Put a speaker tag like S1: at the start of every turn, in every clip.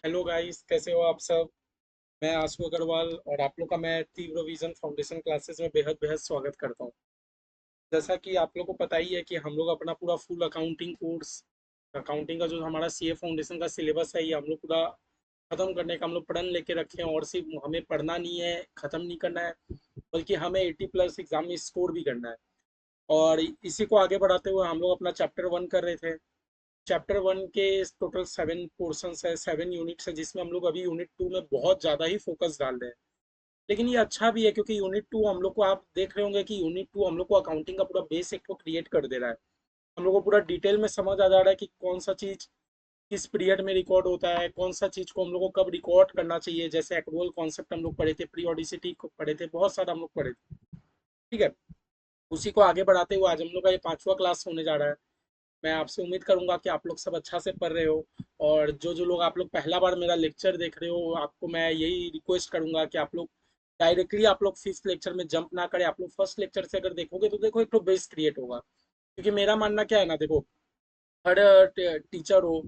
S1: Hello guys, कैसे हो आप सब। मैं आशु अग्रवाल और आप लोग का मैं तीव्र विजन फाउंडेशन क्लासेस में बेहद बेहद स्वागत करता हूं। जैसा कि आप लोग को पता ही है कि हम लोग अपना पूरा फुल अकाउंटिंग कोर्स, अकाउंटिंग का जो हमारा सीए फाउंडेशन का सिलेबस है, ये हम लोग पूरा खत्म करने का हम लोग प्रण लेके रखे हैं। और सिर्फ हमें पढ़ना नहीं है, खत्म नहीं करना है, बल्कि हमें 80+ एग्जाम में स्कोर भी करना है। और इसी को आगे बढ़ाते हुए हम लोग अपना चैप्टर 1 कर रहे थे। चैप्टर 1 के टोटल 7 पोर्शंस है, 7 यूनिट्स है, जिसमें हम लोग अभी यूनिट 2 में बहुत ज़्यादा ही फोकस डाल रहे हैं। लेकिन ये अच्छा भी है क्योंकि यूनिट 2 हम लोग को, आप देख रहे होंगे कि यूनिट 2 हम लोग को अकाउंटिंग का पूरा बेस एक को क्रिएट कर दे रहा है। हम लोग को पूरा डिटेल में समझ आ जा रहा है कि कौन सा चीज़ किस पीरियड में रिकॉर्ड होता है, कौन सा चीज़ को हम लोग को कब रिकॉर्ड करना चाहिए। जैसे एक्रुअल कॉन्सेप्ट हम लोग पढ़े थे, पीरियोडिसिटी को पढ़े थे, बहुत सारा हम लोग पढ़े थे। ठीक है, उसी को आगे बढ़ाते हुए आज हम लोग का ये 5वां क्लास होने जा रहा है। मैं आपसे उम्मीद करूंगा कि आप लोग सब अच्छा से पढ़ रहे हो। और जो जो लोग आप लोग पहला बार मेरा लेक्चर देख रहे हो, आपको मैं यही रिक्वेस्ट करूंगा कि आप लोग डायरेक्टली आप लोग 5th लेक्चर में जंप ना करें। आप लोग फर्स्ट लेक्चर से अगर देखोगे तो देखो एक तो बेस क्रिएट होगा। क्योंकि मेरा मानना क्या है ना, देखो, हर टीचर हो,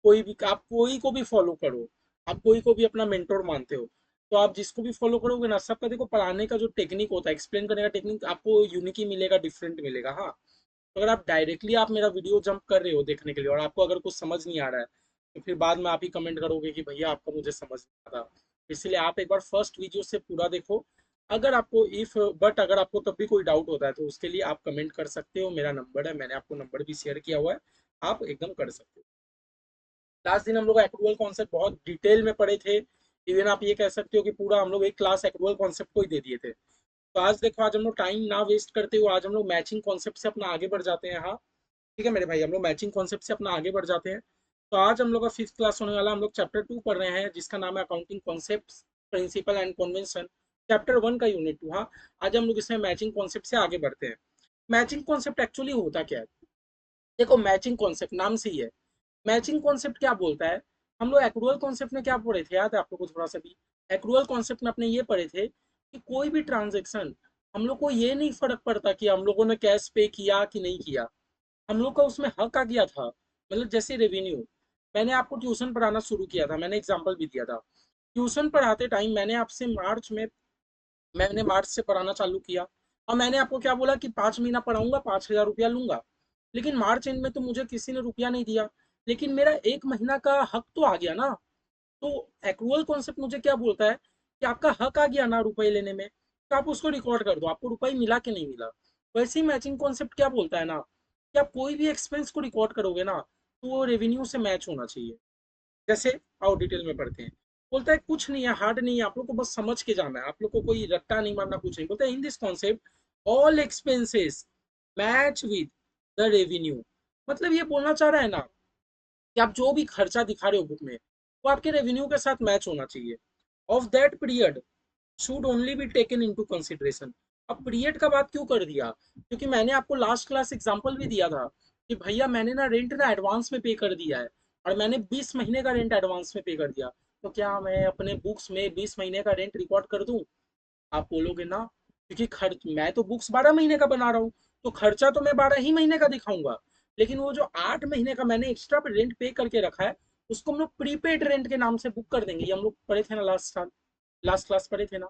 S1: कोई भी, आप कोई को भी फॉलो करो, आप कोई को भी अपना मेंटोर मानते हो, तो आप जिसको भी फॉलो करोगे ना, सबका देखो पढ़ाने का जो टेक्निक होता है, एक्सप्लेन करने का टेक्निक आपको यूनिक ही मिलेगा, डिफरेंट मिलेगा। हाँ, तो अगर आप डायरेक्टली आप मेरा वीडियो जंप कर रहे हो देखने के लिए और आपको अगर कुछ समझ नहीं आ रहा है, तो फिर बाद में आप ही कमेंट करोगे कि भैया आपका मुझे समझ नहीं आता। इसलिए आप एक बार फर्स्ट वीडियो से पूरा देखो। अगर आपको इफ बट अगर आपको तब भी कोई डाउट होता है तो उसके लिए आप कमेंट कर सकते हो, मेरा नंबर है, मैंने आपको नंबर भी शेयर किया हुआ है, आप एकदम कर सकते हो। लास्ट दिन हम लोग एक्रुअल कॉन्सेप्ट बहुत डिटेल में पढ़े थे। इवन आप ये कह सकते हो कि पूरा हम लोग एक क्लास एक्रुअल कॉन्सेप्ट को ही दे दिए थे। तो आज देखो, आज हम लोग टाइम ना वेस्ट करते हुए आज हम लोग मैचिंग कॉन्सेप्ट से अपना आगे बढ़ जाते हैं। हाँ, ठीक है मेरे भाई, हम लोग मैचिंग कॉन्सेप्ट से अपना आगे बढ़ जाते हैं। तो आज हम लोग का 5th क्लास होने वाला, हम लोग चैप्टर 2 पढ़ रहे हैं जिसका नाम है accounting concept, principle and convention. Chapter 1 का यूनिट 2। हाँ, आज हम लोग इसमें मैचिंग कॉन्सेप्ट से आगे बढ़ते हैं। मैचिंग कॉन्सेप्ट एक्चुअली होता क्या है? देखो, मैचिंग कॉन्सेप्ट नाम से ही है। मैचिंग कॉन्सेप्ट क्या बोलता है? हम लोग एक्रुअल कॉन्सेप्ट में क्या पढ़े थे, याद है आप लोग को थोड़ा सा भी? एक्रुअल कॉन्सेप्ट में अपने ये पढ़े थे कि कोई भी ट्रांजेक्शन, हम लोग को ये नहीं फर्क पड़ता कि हम लोगों ने कैश पे किया कि नहीं किया, हम लोग का उसमें हक आ गया था। मतलब जैसे रेवेन्यू, मैंने आपको ट्यूशन पढ़ाना शुरू किया था, मैंने एग्जाम्पल भी दिया था। ट्यूशन पढ़ाते टाइम मैंने मार्च से पढ़ाना चालू किया। और मैंने आपको क्या बोला कि 5 महीना पढ़ाऊंगा, 5,000 रुपया लूंगा। लेकिन मार्च एंड में तो मुझे किसी ने रुपया नहीं दिया, लेकिन मेरा 1 महीना का हक तो आ गया ना। तो एक्रुअल कॉन्सेप्ट मुझे क्या बोलता है कि आपका हक आ गया ना रुपए लेने में, तो आप उसको रिकॉर्ड कर दो, आपको रुपए मिला कि नहीं मिला। वैसे ही मैचिंग कॉन्सेप्ट क्या बोलता है ना, कि आप कोई भी एक्सपेंस को रिकॉर्ड करोगे ना, तो वो रेवेन्यू से मैच होना चाहिए। जैसे, आओ डिटेल में पढ़ते हैं। बोलता है कुछ नहीं है, हार्ड नहीं है, आप लोग को बस समझ के जाना है, आप लोग को कोई रट्टा नहीं मारना, कुछ नहीं। बोलता है in this concept all expenses match with the revenue. मतलब ये बोलना चाह रहा है ना कि आप जो भी खर्चा दिखा रहे हो बुक में, वो आपके रेवेन्यू के साथ मैच होना चाहिए। Of that period should only be taken into consideration. अब पीरियड का बात क्यों कर दिया? क्योंकि मैंने आपको लास्ट क्लास एग्जांपल भी दिया था कि भैया मैंने ना रेंट ना एडवांस में पे कर दिया है, और मैंने 20 महीने का रेंट एडवांस में पे कर दिया। तो क्या मैं अपने बुक्स में 20 महीने का रेंट रिकॉर्ड कर दूं? आप बोलोगे ना, क्योंकि खर्च मैं तो बुक्स 12 महीने का बना रहा हूँ, तो खर्चा तो मैं 12 ही महीने का दिखाऊंगा। लेकिन वो जो 8 महीने का मैंने एक्स्ट्रा रेंट पे करके रखा है, उसको हम लोग प्रीपेड रेंट के नाम से बुक कर देंगे। ये हम लोग पढ़े थे ना लास्ट साल, लास्ट क्लास पढ़े थे ना।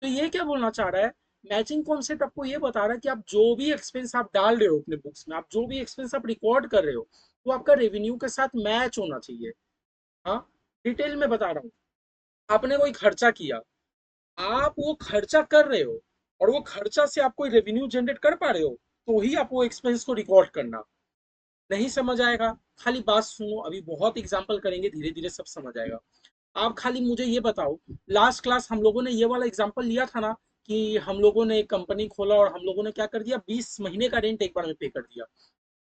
S1: तो ये क्या बोलना चाह रहा है? मैचिंग कॉन्सेप्ट आपको ये बता रहा है कि आप जो भी एक्सपेंस आप डाल रहे हो अपने बुक्स में, आप जो भी एक्सपेंस आप रिकॉर्ड कर रहे हो, वो आपका रेवेन्यू के साथ मैच होना चाहिए। हाँ, डिटेल में बता रहा हूँ। आपने कोई खर्चा किया, आप वो खर्चा कर रहे हो, और वो खर्चा से आप कोई रेवेन्यू जनरेट कर पा रहे हो, तो ही आप वो एक्सपेंस को रिकॉर्ड करना। नहीं समझ आएगा, खाली बात सुनो, अभी बहुत एग्जांपल करेंगे, धीरे धीरे सब समझ आएगा। आप खाली मुझे ये बताओ, लास्ट क्लास हम लोगों ने ये वाला एग्जांपल लिया था ना, कि हम लोगों ने एक कंपनी खोला और हम लोगों ने क्या कर दिया, 20 महीने का रेंट एक बार में पे कर दिया।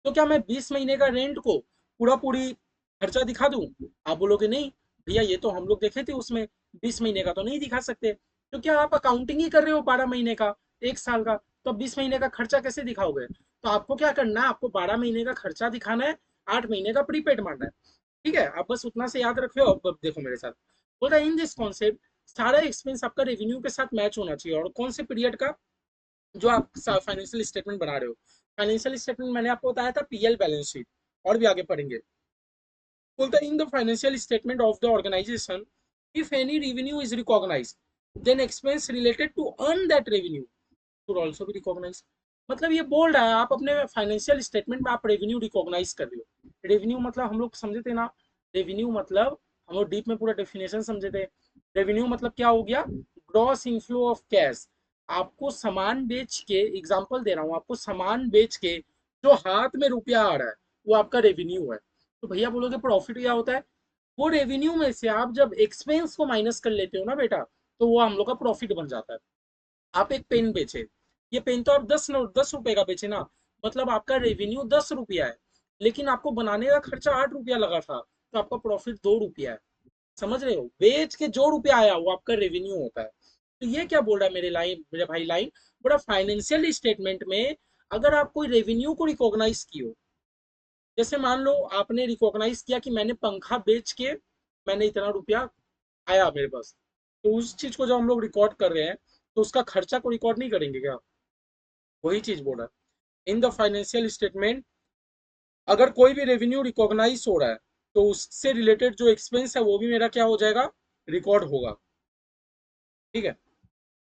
S1: तो क्या मैं 20 महीने का रेंट को पूरा पूरी खर्चा दिखा दूं? आप बोलोगे नहीं भैया, ये तो हम लोग देखे थे उसमें 20 महीने का तो नहीं दिखा सकते। तो क्या आप अकाउंटिंग ही कर रहे हो 12 महीने का, 1 साल का, तो 20 महीने का खर्चा कैसे दिखाओगे? तो आपको क्या करना है, आपको 12 महीने का खर्चा दिखाना है, 8 महीने का प्रीपेड मारना है। ठीक है, आप बस उतना से याद रखियो। अब देखो मेरे साथ, बोल रहा है इन दिस कॉन्सेप्ट सारा एक्सपेंस आपका रेवेन्यू के साथ मैच होना चाहिए। और कौन से पीरियड का? जो आप फाइनेंशियल स्टेटमेंट बना रहे हो। फाइनेंशियल स्टेटमेंट मैंने आपको बताया था, पीएल बैलेंस शीट, और भी आगे पढ़ेंगे। बोलता है in the financial statement of the organisation if any revenue is recognised then expense related to earn that revenue should also be recognised. मतलब ये बोल रहा है आप अपने फाइनेंशियल स्टेटमेंट में आप रेवेन्यू रिकॉग्नाइज कर रहे हो। रेवेन्यू मतलब हम लोग समझे थे ना, रेवेन्यू मतलब हम लोग डीप में पूरा डेफिनेशन समझे थे। रेवेन्यू मतलब क्या हो गया, ग्रॉस इनफ्लो ऑफ कैश। आपको सामान बेच के, एग्जांपल दे रहा हूँ, आपको सामान बेच के जो हाथ में रुपया आ रहा है वो आपका रेवेन्यू है। तो भैया बोलोगे प्रॉफिट क्या होता है, वो रेवेन्यू में से आप जब एक्सपेंस को माइनस कर लेते हो ना बेटा, तो वो हम लोग का प्रॉफिट बन जाता है। आप एक पेन बेचे, ये पेन तो आप 10 रुपए का बेचे ना, मतलब आपका रेवेन्यू 10 रुपया है, लेकिन आपको बनाने का खर्चा 8 रुपया लगा था, तो आपका प्रॉफिट 2 रुपया है। समझ रहे हो, बेच के जो रुपया आया वो आपका रेवेन्यू होता है। तो ये क्या बोल रहा है मेरे भाई लाइन, बड़ा फाइनेंशियल स्टेटमेंट में अगर आप कोई रेवेन्यू को रिकॉग्नाइज की हो, जैसे मान लो आपने रिकॉग्नाइज किया कि मैंने पंखा बेच के मैंने इतना रुपया आया मेरे पास, तो उस चीज को जब हम लोग रिकॉर्ड कर रहे हैं तो उसका खर्चा को रिकॉर्ड नहीं करेंगे क्या, वही चीज बोल रहा है इन द फाइनेंशियल स्टेटमेंट। अगर कोई भी रेवेन्यू रिकॉग्नाइज हो रहा है तो उससे रिलेटेड जो एक्सपेंस है वो भी मेरा क्या हो जाएगा, रिकॉर्ड होगा। ठीक है,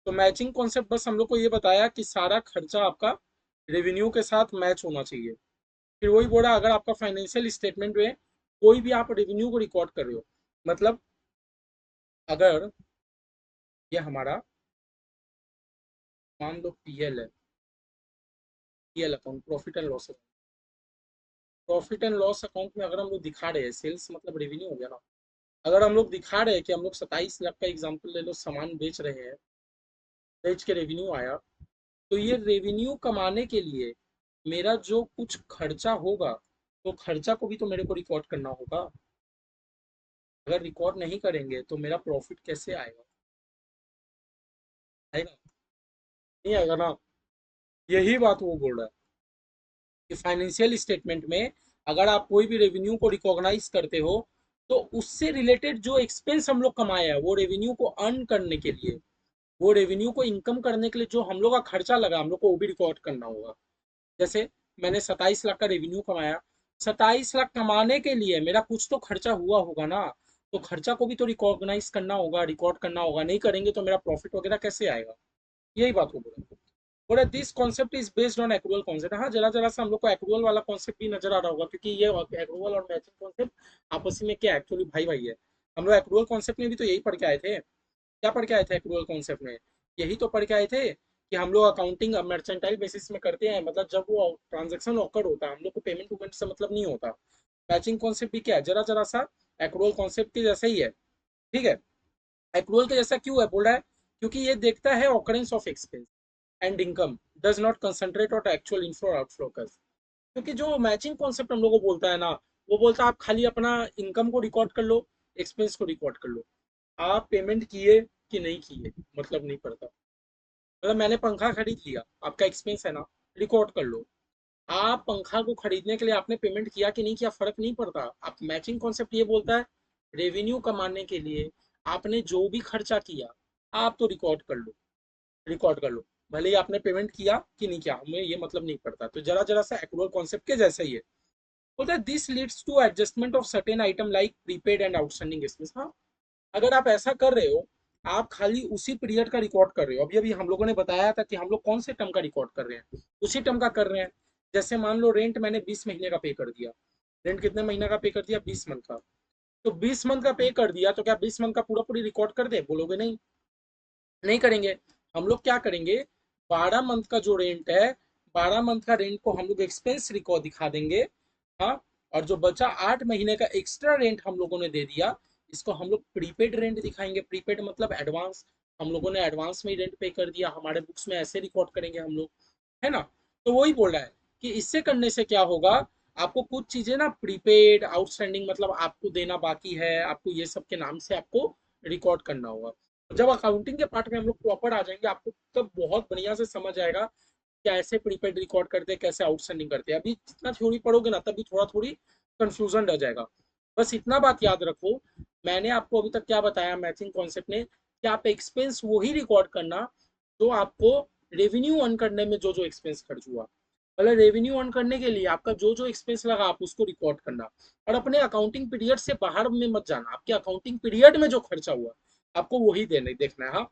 S1: तो मैचिंग कॉन्सेप्ट बस हम लोग को ये बताया कि सारा खर्चा आपका रेवेन्यू के साथ मैच होना चाहिए। फिर वही बोला अगर आपका फाइनेंशियल स्टेटमेंट में कोई भी आप रेवेन्यू को रिकॉर्ड कर रहे हो, मतलब अगर ये हमारा मान लो पीएल है, PL account, profit and loss. Profit and loss account में अगर हम लोग दिखा रहे हैं, सेल्स मतलब रेवेन्यू हो गया ना, अगर हम लोग दिखा रहे हैं कि हम लोग 27 लाख का एग्जांपल ले लो, सामान बेच रहे हैं, बेच के रेवेन्यू आया, तो ये रेवेन्यू कमाने के लिए मेरा जो कुछ खर्चा होगा, तो खर्चा को भी तो मेरे को रिकॉर्ड करना होगा। अगर रिकॉर्ड नहीं करेंगे तो मेरा प्रॉफिट कैसे आएगा, आएगा नहीं आएगा ना। यही बात वो बोल रहा है कि फाइनेंशियल स्टेटमेंट में अगर आप कोई भी रेवेन्यू को रिकॉग्नाइज करते हो, तो उससे रिलेटेड जो एक्सपेंस हम लोग कमाए हैं वो रेवेन्यू को अर्न करने के लिए, वो रेवेन्यू को इनकम करने के लिए जो हम लोग का खर्चा लगा हम लोग को वो भी रिकॉर्ड करना होगा। जैसे मैंने 27 लाख का रेवेन्यू कमाया, 27 लाख कमाने के लिए मेरा कुछ तो खर्चा हुआ होगा ना, तो खर्चा को भी तो रिकॉग्नाइज करना होगा, रिकॉर्ड करना होगा, नहीं करेंगे तो मेरा प्रॉफिट वगैरह कैसे आएगा। यही बात को बोला। बोला this concept is based on accrual concept. हाँ, जरा जरा सा हम लोग को एक्रूअल वाला कॉन्सेप्ट भी नजर आ रहा होगा, क्योंकि ये एक्रूअल और मैचिंग कॉन्सेप्ट आपस में क्या एक्चुअली भाई भाई है। हम लोग एक्रूअल कॉन्सेप्ट में भी तो यही पढ़ के आए थे। क्या पढ़ के आए थे एक्रूअल कॉन्सेप्ट में, यही तो पढ़ के आए थे कि हम लोग अकाउंटिंग मर्चेंटाइल बेसिस में करते हैं, मतलब जब वो ट्रांजेक्शन ऑकर होता है हम लोग को पेमेंट वेमेंट से मतलब नहीं होता। मैचिंग कॉन्सेप्ट भी क्या है, जरा जरा सा एक्रूअल कॉन्सेप्ट के जैसा ही है। ठीक है, एक्रूअल के जैसा क्यों है बोल रहा है, क्योंकि ये देखता है occurrence of expense and income, does not concentrate on actual inflow और आउटफ्लो कर्व। क्योंकि जो मैचिंग कॉन्सेप्ट हम लोग को बोलता है ना, वो बोलता है आप खाली अपना इनकम को रिकॉर्ड कर लो, एक्सपेंस को रिकॉर्ड कर लो, आप पेमेंट किए कि नहीं किए मतलब नहीं पड़ता। मतलब मैंने पंखा खरीद लिया, आपका एक्सपेंस है ना, रिकॉर्ड कर लो। आप पंखा को खरीदने के लिए आपने पेमेंट किया कि नहीं किया फर्क नहीं पड़ता। आप मैचिंग कॉन्सेप्ट ये बोलता है रेवेन्यू कमाने के लिए आपने जो भी खर्चा किया आप तो रिकॉर्ड कर लो, रिकॉर्ड कर लो, भले ही आपने पेमेंट किया कि नहीं किया हमें ये मतलब नहीं पड़ता। तो जरा जरा सा एक्रूअल कॉन्सेप्ट के जैसा ही है। बोलता है this leads to adjustment of certain item like prepaid and outstanding expense. हाँ, अगर आप ऐसा कर रहे हो, आप खाली उसी पीरियड का रिकॉर्ड कर रहे हो, अभी अभी हम लोगों ने बताया था कि हम लोग कौन से टर्म का रिकॉर्ड कर रहे हैं, उसी टर्म का कर रहे हैं। जैसे मान लो रेंट मैंने 20 महीने का पे कर दिया, रेंट कितने महीने का पे कर दिया, 20 मंथ का। तो 20 मंथ का पे कर दिया तो क्या 20 मंथ का पूरा पूरी रिकॉर्ड कर दे, बोलोगे नहीं, नहीं करेंगे। हम लोग क्या करेंगे, 12 मंथ का जो रेंट है, 12 मंथ का रेंट को हम लोग एक्सपेंस रिकॉर्ड दिखा देंगे। हाँ, और जो बचा 8 महीने का एक्स्ट्रा रेंट हम लोगों ने दे दिया, इसको हम लोग प्रीपेड रेंट दिखाएंगे। प्रीपेड मतलब एडवांस, हम लोगों ने एडवांस में ही रेंट पे कर दिया, हमारे बुक्स में ऐसे रिकॉर्ड करेंगे हम लोग, है ना। तो वही बोल रहा है कि इससे करने से क्या होगा, आपको कुछ चीजें ना प्रीपेड आउटस्टैंडिंग मतलब आपको देना बाकी है, आपको ये सब के नाम से आपको रिकॉर्ड करना होगा। जब अकाउंटिंग के पार्ट में हम लोग प्रॉपर आ जाएंगे, आपको तब बहुत बढ़िया से समझ आएगा कैसे प्रीपेड रिकॉर्ड करते हैं, कैसे आउटस्टैंडिंग करते हैं। अभी जितना थ्योरी पढ़ोगे ना तभी थोड़ा थोड़ी कंफ्यूजन रह जाएगा। बस इतना बात याद रखो, मैंने आपको अभी तक क्या बताया मैचिंग कॉन्सेप्ट ने, कि आप एक्सपेंस वही रिकॉर्ड करना जो आपको रेवेन्यू अर्न करने में जो जो एक्सपेंस खर्च हुआ। मतलब रेवेन्यू अर्न करने के लिए आपका जो जो एक्सपेंस लगा आप उसको रिकॉर्ड करना, और अपने अकाउंटिंग पीरियड से बाहर में मत जाना। आपके अकाउंटिंग पीरियड में जो खर्चा हुआ आपको वही देने देखना है। हाँ,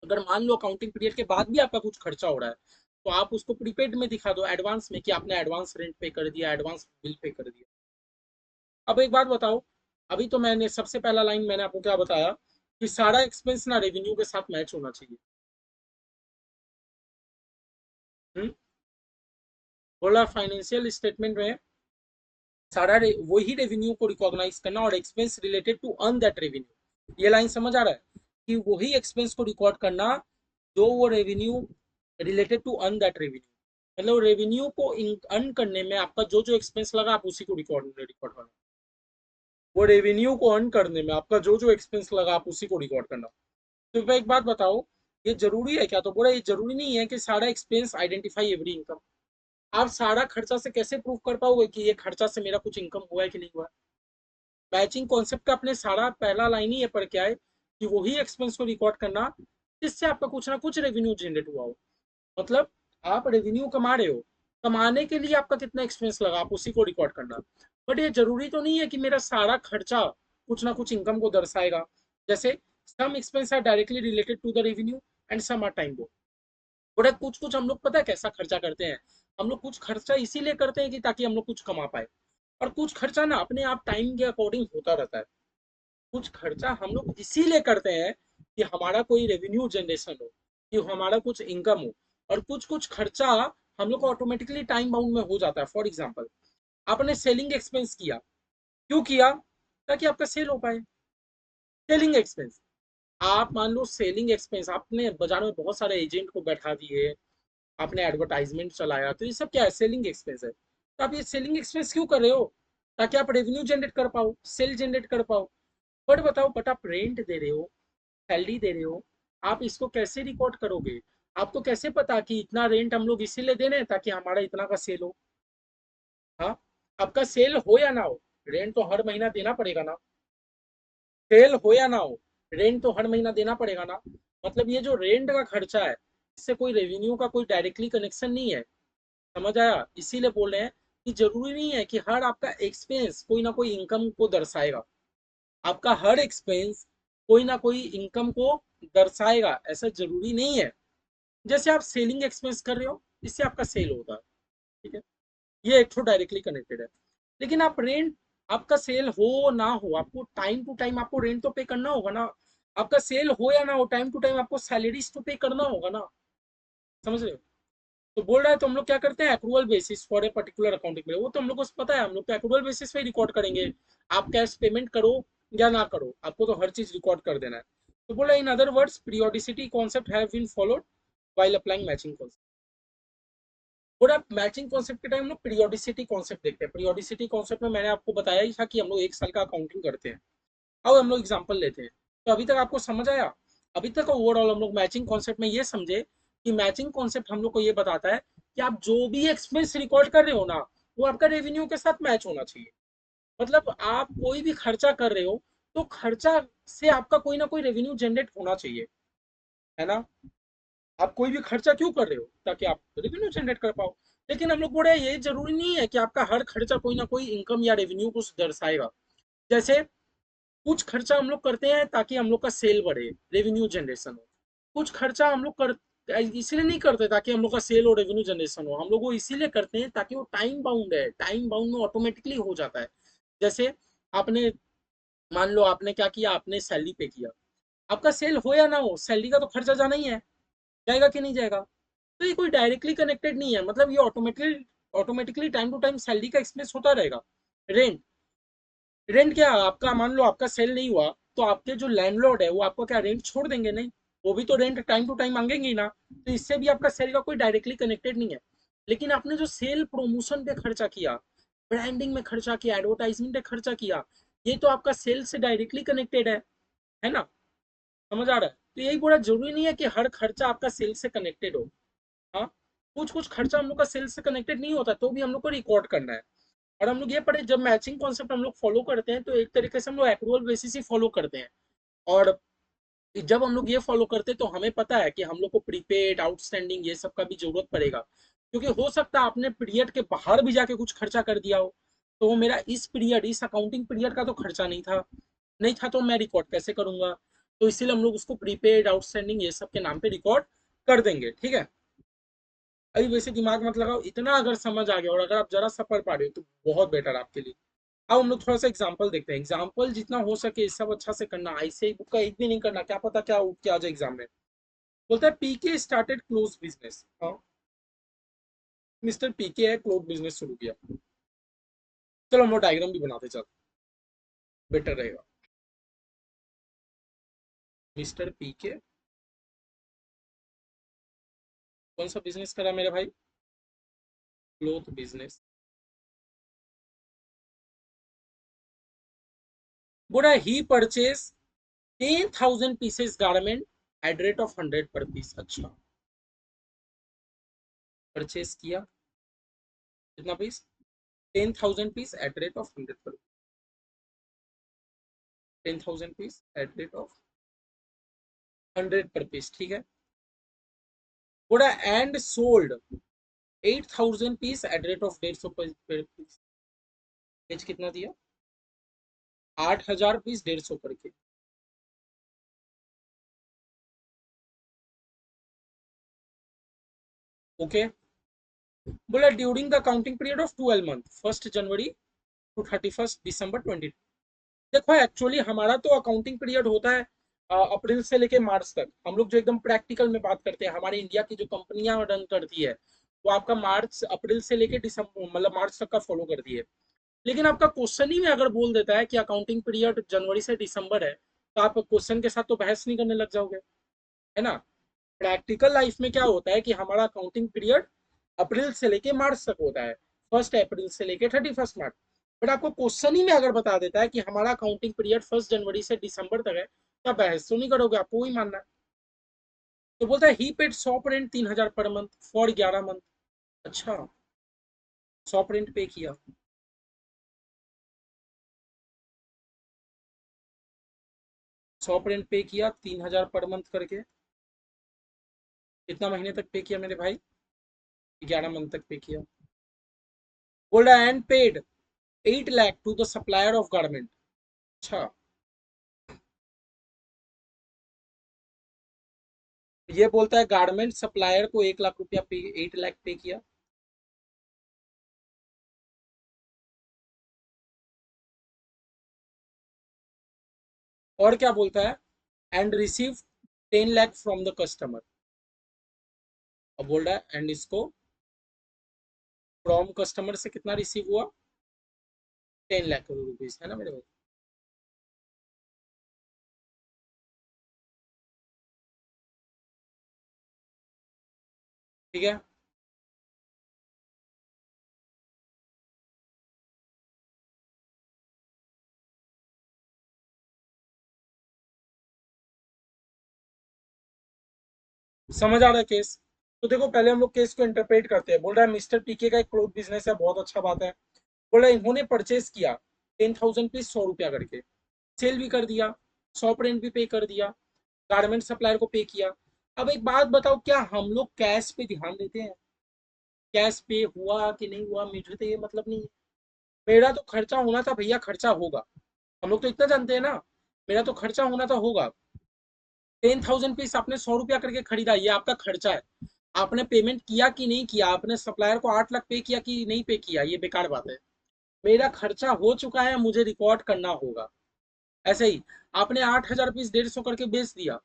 S1: अगर मान लो अकाउंटिंग पीरियड के बाद भी आपका कुछ खर्चा हो रहा है तो आप उसको प्रीपेड में दिखा दो, एडवांस में, कि आपने एडवांस रेंट पे कर दिया, एडवांस बिल पे कर दिया। अब एक बात बताओ, अभी तो मैंने सबसे पहला लाइन मैंने आपको क्या बताया कि सारा एक्सपेंस ना रेवेन्यू के साथ मैच होना चाहिए। हम्म, बोला फाइनेंशियल स्टेटमेंट में सारा वही रेवेन्यू को रिकॉग्नाइज करना और expense related to earn that revenue. ये लाइन समझ आ रहा है कि वही एक्सपेंस को रिकॉर्ड करना जो वो revenue related to earn that revenue, मतलब रेवेन्यू को अर्न करने में आपका जो जो एक्सपेंस लगा आप उसी को रिकॉर्ड रिकॉर्ड करना। वो रेवेन्यू को अर्न करने में आपका जो जो एक्सपेंस लगा आप उसी को रिकॉर्ड करना। तो मैं एक बात बताओ, ये जरूरी है क्या? तो बोला ये जरूरी नहीं है कि सारा एक्सपेंस आइडेंटिफाई एवरी इनकम। आप सारा खर्चा से कैसे प्रूव कर पाओगे कि ये खर्चा से मेरा कुछ इनकम हुआ है कि नहीं हुआ? मैचिंग कॉन्सेप्ट का अपने सारा पहला लाइन ही ये पढ़ के आए कि वही एक्सपेंस को रिकॉर्ड करना जिससे आपका कुछ ना कुछ रेवेन्यू जनरेट हुआ हो। मतलब आप रेवेन्यू कमा रहे हो, कमाने के लिए आपका कितना एक्सपेंस लगा आप उसी को रिकॉर्ड करना। बट ये जरूरी तो नहीं है कि मेरा सारा खर्चा कुछ ना कुछ इनकम को दर्शाएगा। जैसे some expense are directly related to the revenue and some are time board. बड़ा कुछ कुछ हम लोग पता है कैसा खर्चा करते हैं, हम लोग कुछ खर्चा इसीलिए करते हैं कि ताकि हम लोग कुछ कमा पाए, और कुछ खर्चा ना अपने आप टाइम के अकॉर्डिंग होता रहता है। कुछ खर्चा हम लोग इसीलिए करते हैं कि हमारा कोई रेवेन्यू जनरेशन हो, कि हमारा कुछ इनकम हो, और कुछ कुछ खर्चा हम लोग को ऑटोमेटिकली टाइम बाउंड में हो जाता है। फॉर एग्जाम्पल, आपने सेलिंग एक्सपेंस किया, क्यों किया? ताकि आपका सेल हो पाए। सेलिंग एक्सपेंस, आप मान लो सेलिंग एक्सपेंस, आपने बाजार में बहुत सारे एजेंट को बैठा दिए, आपने एडवर्टाइजमेंट चलाया, तो ये सब क्या है? सेलिंग एक्सपेंस है। तो आप ये सेलिंग एक्सपेंस क्यों कर रहे हो? ताकि आप रेवेन्यू जनरेट कर पाओ, सेल जनरेट कर पाओ। बट बताओ, बट आप रेंट दे रहे हो, सैलरी दे रहे हो, आप इसको कैसे रिकॉर्ड करोगे? आपको कैसे पता कि इतना रेंट हम लोग इसीलिए दे रहे हैं ताकि हमारा इतना का सेल हो? हाँ, आपका सेल हो या ना हो, रेंट तो हर महीना देना पड़ेगा ना। सेल हो या ना हो, रेंट तो हर महीना देना पड़ेगा ना। मतलब ये जो रेंट का खर्चा है इससे कोई रेवेन्यू का कोई डायरेक्टली कनेक्शन नहीं है। समझ आया? इसीलिए बोल रहे हैं कि जरूरी नहीं है कि हर आपका एक्सपेंस कोई ना कोई इनकम को दर्शाएगा। आपका हर एक्सपेंस कोई ना कोई इनकम को दर्शाएगा, ऐसा जरूरी नहीं है। जैसे आप सेलिंग एक्सपेंस कर रहे हो, इससे आपका सेल होता है, ठीक है, ये एक तो डायरेक्टली कनेक्टेड है। लेकिन आप रेंट, आपका सेल हो ना हो, आपको टाइम टू टाइम आपको रेंट तो पे करना होगा ना। आपका सेल हो या ना हो, टाइम टू टाइम आपको सैलरीज तो पे करना होगा ना। समझ रहे हो? तो बोल रहा है तो हम लोग क्या करते हैं, accrual basis for a particular accounting period, वो तो हम लोग को पता है, हम लोग तो एक्रूअल बेसिस पे रिकॉर्ड करेंगे। आप कैश पेमेंट करो या ना करो, आपको तो हर चीज रिकॉर्ड कर देना है। तो बोला in other words periodicity concept have been followed while applying matching concept. और आप मैचिंग कॉन्सेप्ट के टाइम हम लोग पीरियोडिसिटी कॉन्सेप्ट देखते हैं। पीरियोडिसिटी कॉन्सेप्ट में मैंने आपको बताया ही था कि हम लोग एक साल का अकाउंटिंग करते हैं। अब हम लोग एग्जाम्पल लेते हैं। तो अभी तक आपको समझ आया? अभी तक ओवरऑल हम लोग मैचिंग कॉन्सेप्ट में ये समझे कि मैचिंग कॉन्सेप्ट हम लोग को ये बताता है कि आप जो भी एक्सपेंस रिकॉर्ड कर रहे हो ना, वो आपका रेवेन्यू के साथ मैच होना चाहिए। मतलब आप कोई भी खर्चा कर रहे हो तो खर्चा से आपका कोई ना कोई रेवेन्यू जनरेट होना चाहिए, है ना? आप कोई भी खर्चा क्यों कर रहे हो? ताकि आप रेवेन्यू जनरेट कर पाओ। लेकिन हम लोग बोल रहे हैं ये जरूरी नहीं है कि आपका हर खर्चा कोई ना कोई इनकम या रेवेन्यू को दर्शाएगा। जैसे कुछ खर्चा हम लोग करते हैं ताकि हम लोग का सेल बढ़े, रेवेन्यू जनरेशन हो। कुछ खर्चा हम लोग कर इसलिए नहीं करते ताकि हम लोग का सेल और रेवेन्यू जनरेशन हो, हम लोग वो इसीलिए करते हैं ताकि वो टाइम बाउंड है, टाइम बाउंड में ऑटोमेटिकली हो जाता है। जैसे आपने, मान लो आपने क्या किया, आपने सैलरी पे किया, आपका सेल हो या ना हो, सैलरी का तो खर्चा जाना ही है, जाएगा कि नहीं जाएगा? तो ये कोई डायरेक्टली कनेक्टेड नहीं है, मतलब ये automatically automatically time to time salary का एक्सपेंस होता रहेगा। रेंट, रेंट क्या, आपका मान लो आपका सेल नहीं हुआ तो आपके जो लैंडलॉर्ड है वो आपको क्या रेंट छोड़ देंगे? नहीं, वो भी तो रेंट टाइम टू टाइम मांगेंगे ही ना। तो इससे भी आपका सेल का कोई डायरेक्टली कनेक्टेड नहीं है। लेकिन आपने जो सेल प्रमोशन पे खर्चा किया, ब्रांडिंग में खर्चा किया, एडवर्टाइजमेंट पे खर्चा किया, ये तो आपका सेल से डायरेक्टली कनेक्टेड है ना? समझ आ रहा है? तो यही बोला, जरूरी नहीं है कि हर खर्चा आपका सेल से कनेक्टेड हो। हाँ, कुछ कुछ खर्चा हम लोग का सेल से कनेक्टेड नहीं होता तो भी हम लोग को रिकॉर्ड करना है। और हम लोग ये पढ़े, जब मैचिंग कॉन्सेप्ट हम लोग फॉलो करते हैं तो एक तरीके से हम लोग एक्रूअल बेसिस ही फॉलो करते हैं। और जब हम लोग ये फॉलो करते हैं तो हमें पता है कि हम लोग को प्रीपेड, आउटस्टैंडिंग, ये सब का भी जरूरत पड़ेगा। क्योंकि हो सकता है आपने पीरियड के बाहर भी जाके कुछ खर्चा कर दिया हो, तो वो मेरा इस पीरियड, इस अकाउंटिंग पीरियड का तो खर्चा नहीं था, नहीं था तो मैं रिकॉर्ड कैसे करूंगा। तो इसीलिए हम लोग उसको प्रीपेड, आउटस्टैंडिंग ये सब के नाम पे रिकॉर्ड कर देंगे, ठीक है। अभी वैसे दिमाग मत लगाओ, इतना अगर समझ आ गया और अगर आप जरा सा पढ़ पा रहे हो तो बहुत बेटर आपके लिए। अब हम लोग थोड़ा सा एग्जाम्पल देखते हैं, एग्जाम्पल जितना हो सके सब अच्छा से करना, ऐसे ही बुक का एक भी नहीं करना, क्या पता क्या उठ के आ जाए एग्जाम में। बोलता है पीके स्टार्टेड क्लोथ बिजनेस। हाँ, मिस्टर पीके है, क्लोथ बिजनेस शुरू किया। चलो हम लोग डायग्राम भी बनाते चल, बेटर रहेगा। मिस्टर पीके कौन सा बिजनेस करा मेरे भाई? Cloth business. बोला ही purchase 10,000 pieces garment at rate of 100 per piece. अच्छा, परचेज किया कितना piece? 10,000 piece at rate of 100 per, 10,000 piece at rate of 100 per piece, ठीक है। बोला and sold 8,000 piece at rate of 150 per piece. Page कितना दिया? 8,000 पीस 150 करके। Okay. बोला during the counting period of 12 month, 1 January to 31 December 20। देखो actually हमारा तो अकाउंटिंग पीरियड होता है अप्रैल से लेके मार्च तक। हम लोग जो एकदम प्रैक्टिकल में बात करते हैं, हमारे इंडिया की जो कंपनियां रन करती है वो आपका मार्च, अप्रैल से लेके दिसंबर, मतलब मार्च तक का फॉलो करती है। लेकिन आपका क्वेश्चन ही में अगर बोल देता है कि अकाउंटिंग पीरियड जनवरी से दिसंबर है, तो आप क्वेश्चन के साथ तो बहस नहीं करने लग जाओगे, है ना। प्रैक्टिकल लाइफ में क्या होता है कि हमारा अकाउंटिंग पीरियड अप्रैल से लेके मार्च तक होता है, 1 अप्रैल से लेके 31 मार्च। बट आपको क्वेश्चन ही में अगर बता देता है कि हमारा अकाउंटिंग पीरियड 1 जनवरी से दिसंबर तक है, तो आप बहस तो नहीं करोगे, आपको वही मानना है। तो बोलता है ही paid 100 3,000 per month for 11 month. अच्छा, 100 पे किया। 100 पे किया, 3,000 पर मंथ करके। कितना महीने तक पे किया मेरे भाई? 11 मंथ तक पे किया। बोल रहा है and paid 8 lakh to the supplier of garment. अच्छा, ये बोलता है गारमेंट सप्लायर को 1 लाख रुपया पे, 8 लाख पे किया। और क्या बोलता है? And receive 10 lakh from the customer. अब बोल रहा है एंड इसको फ्रॉम कस्टमर से कितना रिसीव हुआ? 10 लाख रुपीज, है ना मेरे भाई। ठीक है। समझ आ रहा है केस? तो देखो पहले हम लोग केस को इंटरप्रेट करते हैं। बोल रहा है मिस्टर पीके का एक क्लोथ बिजनेस है, बहुत अच्छा बात है। बोल रहा है इन्होंने परचेज किया 10,000 पीस 100 रुपया करके, सेल भी कर दिया, 100 भी पे कर दिया, गारमेंट सप्लायर को पे किया। अब एक बात बताओ, क्या हम लोग कैश पे ध्यान देते हैं? कैश पे हुआ कि नहीं हुआ मुझे तो ये मतलब नहीं है। मेरा तो खर्चा होना था भैया, खर्चा होगा। हम लोग तो इतना जानते हैं ना, मेरा तो खर्चा होना था, होगा। 10,000 पीस आपने 100 रुपया करके खरीदा, ये आपका खर्चा है। आपने पेमेंट किया कि नहीं किया, आपने सप्लायर को 8 लाख पे किया कि नहीं पे किया, ये बेकार बात है। मेरा खर्चा हो चुका है, मुझे रिकॉर्ड करना होगा। ऐसे ही आपने 8,000 पीस 150 करके बेच दिया।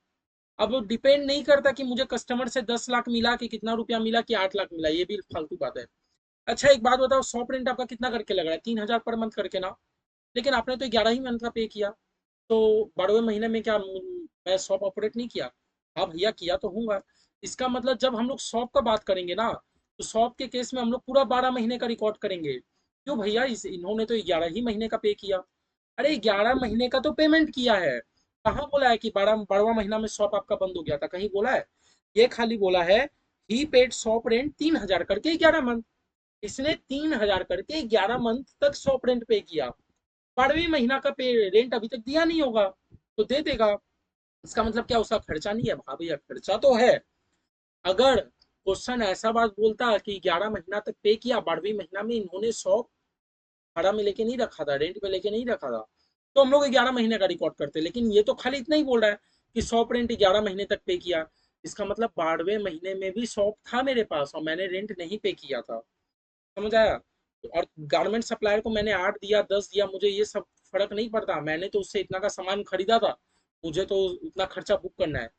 S1: अब वो डिपेंड नहीं करता कि मुझे कस्टमर से 10 लाख मिला कि कितना रुपया मिला कि 8 लाख मिला, ये भी फालतू बात है। अच्छा एक बात बताओ, 100 आपका कितना करके लग रहा है? 3,000 पर मंथ करके ना। लेकिन आपने तो 11 ही मंथ का पे किया, तो 12वें महीने में क्या मैं शॉप ऑपरेट नहीं किया? हाँ भैया किया तो हूँ। इसका मतलब जब हम लोग शॉप का बात करेंगे ना, तो शॉप के केस में हम लोग पूरा 12 महीने का रिकॉर्ड करेंगे। क्यों भैया, इस इन्होंने तो 11 ही महीने का पे किया। अरे 11 महीने का तो पेमेंट किया है। कहाँ बोला है कि 12वां महीना में शॉप आपका बंद हो गया था? कहीं बोला है? ये खाली बोला है ही पेड शॉप रेंट 3,000 करके 11 मंथ। इसने 3,000 करके 11 मंथ तक शॉप रेंट पे किया। 12वें महीना का पे रेंट अभी तक दिया नहीं होगा, तो दे देगा। इसका मतलब क्या उसका खर्चा नहीं है? हाँ भैया खर्चा तो है। अगर क्वेश्चन ऐसा बात बोलता कि 11 महीना तक पे किया, 12वें महीना में इन्होंने शॉप भाड़ा में लेके नहीं रखा था, रेंट पे लेके नहीं रखा था, तो हम लोग 11 महीने का रिकॉर्ड करते। लेकिन ये तो खाली इतना ही बोल रहा है कि शॉप रेंट 11 महीने तक पे किया। इसका मतलब 12वें महीने में भी शॉप था मेरे पास और मैंने रेंट नहीं पे किया था। समझ आया? और गारमेंट सप्लायर को मैंने 8 दिया 10 दिया, मुझे ये सब फर्क नहीं पड़ता, मैंने तो उससे इतना का सामान खरीदा था, मुझे तो उतना खर्चा बुक करना है।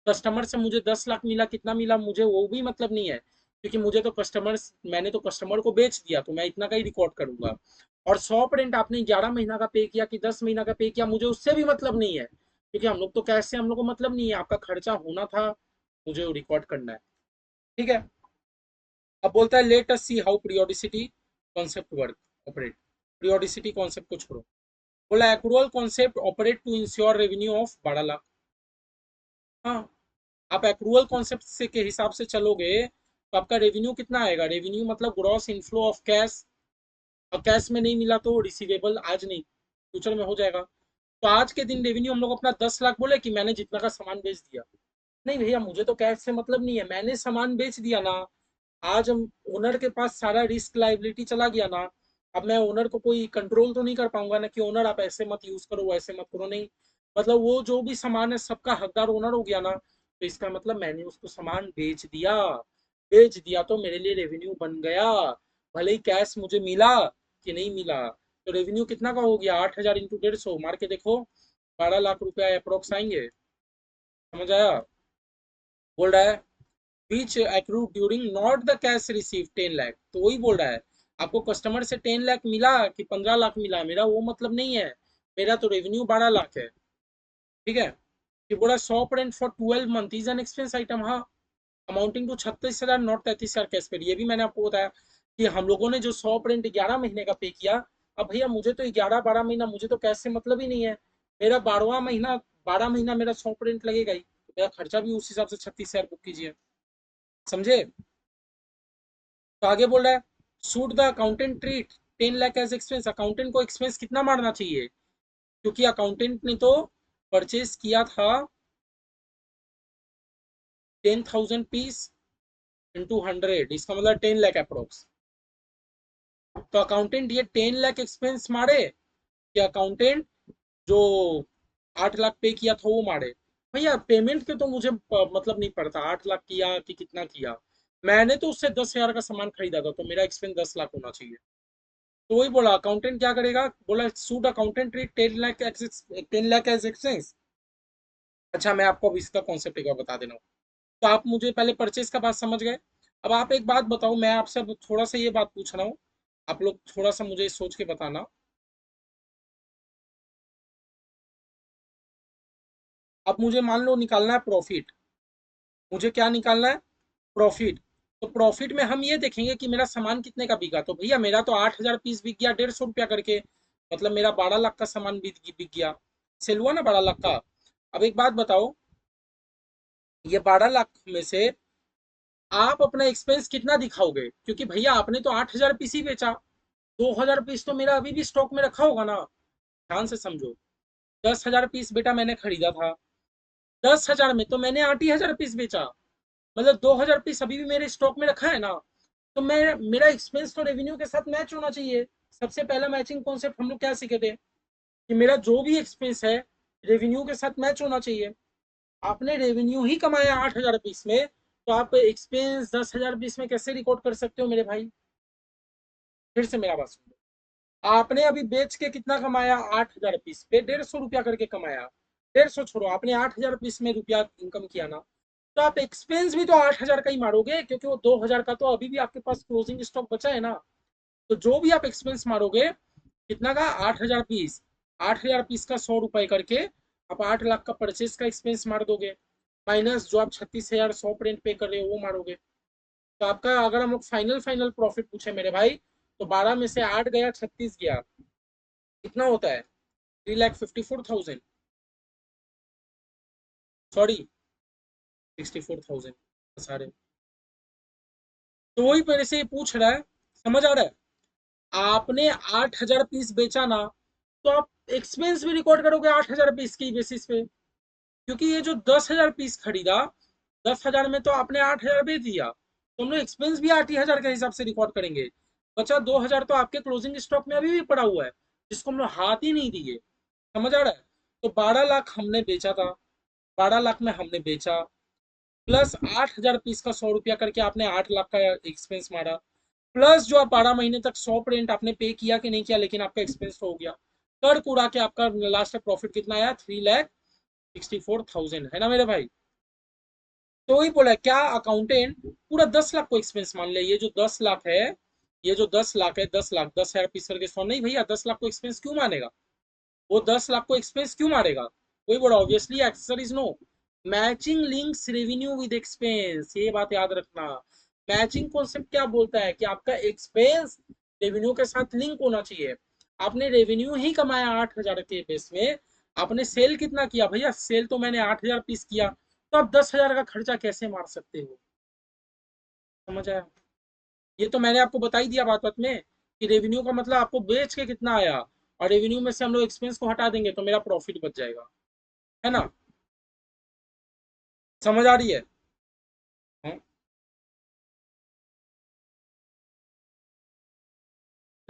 S1: कस्टमर से मुझे 10 लाख मिला, कितना मिला मुझे वो भी मतलब नहीं है, क्योंकि मुझे तो मैंने तो कस्टमर को बेच दिया, तो मैं इतना का ही रिकॉर्ड करूंगा। और शॉप रेंट आपने 11 महीना का पे किया कि 10 महीना का पे किया, मुझे उससे भी मतलब नहीं है, क्योंकि हम लोग तो कैश से हम लोग को मतलब नहीं है, आपका खर्चा होना था, मुझे वो रिकॉर्ड करना है। ठीक है। अब बोलता है let us see how periodicity concept work operate. Periodicity concept को छोड़ो, बोला accrual concept operate to ensure revenue of 12 lakh. हाँ, आप एक्रूअल कॉन्सेप्ट से के हिसाब से चलोगे तो आपका रेवेन्यू कितना आएगा? रेवेन्यू मतलब ग्रॉस इनफ्लो ऑफ कैश, और कैश में नहीं मिला तो रिसीवेबल आज नहीं फ्यूचर में हो जाएगा। तो आज के दिन रेवेन्यू हम लोग अपना 10 लाख बोले कि मैंने जितना का सामान बेच दिया। नहीं भैया, मुझे तो कैश से मतलब नहीं है, मैंने सामान बेच दिया ना, आज हम ओनर के पास सारा रिस्क लाइबिलिटी चला गया ना। अब मैं ओनर को कोई कंट्रोल तो नहीं कर पाऊंगा ना कि ओनर आप ऐसे मत यूज करो वैसे मत करो, नहीं। मतलब वो जो भी सामान है सबका हकदार ओनर हो गया ना, तो इसका मतलब मैंने उसको सामान बेच दिया। बेच दिया तो मेरे लिए रेवेन्यू बन गया, भले ही कैश मुझे मिला कि नहीं मिला। तो रेवेन्यू कितना का हो गया? 8,000 इंटू 150 मार के देखो, 12 लाख रुपया अप्रोक्स आएंगे। समझ आया? बोल रहा है बीच accrue during not the cash receive 10 lakh, तो वही बोल रहा है आपको कस्टमर से 10 लाख मिला कि 15 लाख मिला, मेरा वो मतलब नहीं है, मेरा तो रेवेन्यू 12 लाख है। ठीक है। कि बोला shop rent for 12 month is an expense item, हाँ, amounting to 36,000 not 33,000 cash paid. ये भी मैंने आपको बताया कि हम लोगों ने जो शॉप रेंट 11 महीने का पे किया। अब भैया मुझे तो 11 12 महीना मुझे तो कैश से मतलब ही नहीं है, मेरा 12वां महीना 12 महीना मेरा शॉप रेंट लगेगा ही, तो मेरा खर्चा भी उस हिसाब से 36,000 बुक कीजिए। समझे? तो आगे बोल रहा है should the accountant treat 10 lakh as expense. Accountant को एक्सपेंस कितना मारना चाहिए? क्योंकि अकाउंटेंट ने तो परचेज किया था 10,000 पीस इंटू 100, इसका मतलब 10 लाख अप्रोक्स। तो अकाउंटेंट ये 10 लाख एक्सपेंस मारे कि अकाउंटेंट जो 8 लाख पे किया था वो मारे? भैया पेमेंट के तो मुझे मतलब नहीं पड़ता 8 लाख किया कि कितना किया, मैंने तो उससे 10,000 का सामान खरीदा था, तो मेरा एक्सपेंस 10 लाख होना चाहिए। तो वही बोला अकाउंटेंट क्या करेगा, बोला should accountant treat 10 lakh as expense. अच्छा, मैं आपको अब इसका कॉन्सेप्ट एक बार बता देना हूँ। तो आप मुझे पहले परचेज का बात समझ गए। अब आप एक बात बताओ, मैं आपसे अब थोड़ा सा ये बात पूछ रहा हूँ, आप लोग थोड़ा सा मुझे सोच के बताना। अब मुझे मान लो निकालना है प्रॉफिट, मुझे क्या निकालना है? प्रॉफिट। तो प्रॉफिट में हम ये देखेंगे कि मेरा सामान कितने का बिका। तो भैया मेरा तो 8,000 पीस बिक गया 150 रुपया करके, मतलब मेरा 12 लाख का सामान बिक गया, सेल हुआ ना 12 लाख का। अब एक बात बताओ, ये 12 लाख में से आप अपना एक्सपेंस कितना दिखाओगे? क्योंकि भैया आपने तो 8,000 पीस ही बेचा, 2,000 पीस तो मेरा अभी भी स्टॉक में रखा होगा ना। ध्यान से समझो, 10,000 पीस बेटा मैंने खरीदा था, 10,000 में तो मैंने 8,000 पीस बेचा, मतलब 2,000 पीस अभी भी मेरे स्टॉक में रखा है ना। तो मैं मेरा एक्सपेंस तो रेवेन्यू के साथ मैच होना चाहिए। सबसे पहला मैचिंग कॉन्सेप्ट हम लोग क्या सीखे थे कि मेरा जो भी एक्सपेंस है रेवेन्यू के साथ मैच होना चाहिए। आपने रेवेन्यू ही कमाया 8,000 पीस में, तो आप एक्सपेंस 10,000 पीस में कैसे रिकॉर्ड कर सकते हो मेरे भाई? फिर से मेरा बात सुनो, आपने अभी बेच के कितना कमाया? 8,000 पीस पे 150 रुपया करके कमाया। 150 छोड़ो, आपने 8,000 पीस में रुपया इनकम किया ना, तो आप एक्सपेंस भी तो 8,000 का ही मारोगे, क्योंकि वो 2,000 का तो अभी भी आपके पास क्लोजिंग स्टॉक बचा है ना। तो जो भी आप एक्सपेंस मारोगे कितना का? 8,000 पीस, 8,000 पीस का 100 रुपए करके आप 8 लाख का परचेज का एक्सपेंस मार दोगे, माइनस जो आप 36,000 शॉप रेंट पे कर रहे हो वो मारोगे। तो आपका अगर हम लोग फाइनल फाइनल प्रॉफिट पूछे मेरे भाई, तो 12 में से 8 गया 36 गया, कितना होता है? 3,54,000, सॉरी 64,000 सारे। तो वही मेरे से पूछ रहा है, समझ आ रहा है? आपने 8,000 पीस बेचा ना, तो आप एक्सपेंस भी रिकॉर्ड करोगे 8,000 पीस की बेसिस पे, क्योंकि ये जो 10,000 पीस खरीदा, 10,000 में तो आपने 8,000 बेच दिया, तो हम लोग एक्सपेंस भी 8,000 के हिसाब से रिकॉर्ड करेंगे। बचा 2,000 तो आपके क्लोजिंग स्टॉक में अभी भी पड़ा हुआ है, जिसको हम लोग हाथ ही नहीं दिए। समझ आ रहा है? तो 12 लाख हमने बेचा था, 12 लाख में हमने बेचा, प्लस 8,000 पीस का 100 रुपया करके आपने 8 लाख का एक्सपेंस मारा, प्लस जो आप 12 महीने तक 100 आपने पे किया कि नहीं किया, लेकिन आपका एक्सपेंस तो हो गया। कर कुड़ा के आपका लास्ट प्रॉफिट कितना आया? 3,64,000 है ना मेरे भाई? तो वही बोला, क्या अकाउंटेंट पूरा 10 लाख को एक्सपेंस मान ले? ये जो 10 लाख है, ये जो 10 लाख है, 10 लाख 10,000 पीस करके 100 नहीं भैया, 10 लाख को एक्सपेंस क्यों मानेगा? वो 10 लाख को एक्सपेंस क्यों मारेगा? वही बोला, obviously answer is no. Matching links revenue with expense, ये बात याद रखना। मैचिंग कॉन्सेप्ट क्या बोलता है कि आपका एक्सपेंस रेवेन्यू के साथ लिंक होना चाहिए। आपने रेवेन्यू ही कमाया 8,000 के बेस में, आपने सेल कितना किया भैया? सेल तो मैंने 8,000 पीस किया, तो आप 10,000 का खर्चा कैसे मार सकते हो? समझ आया? ये तो मैंने आपको बता ही दिया बात बात में कि रेवेन्यू का मतलब आपको बेच के कितना आया, और रेवेन्यू में से हम लोग एक्सपेंस को हटा देंगे तो मेरा प्रॉफिट बच जाएगा, है ना? समझ आ रही है? हाँ?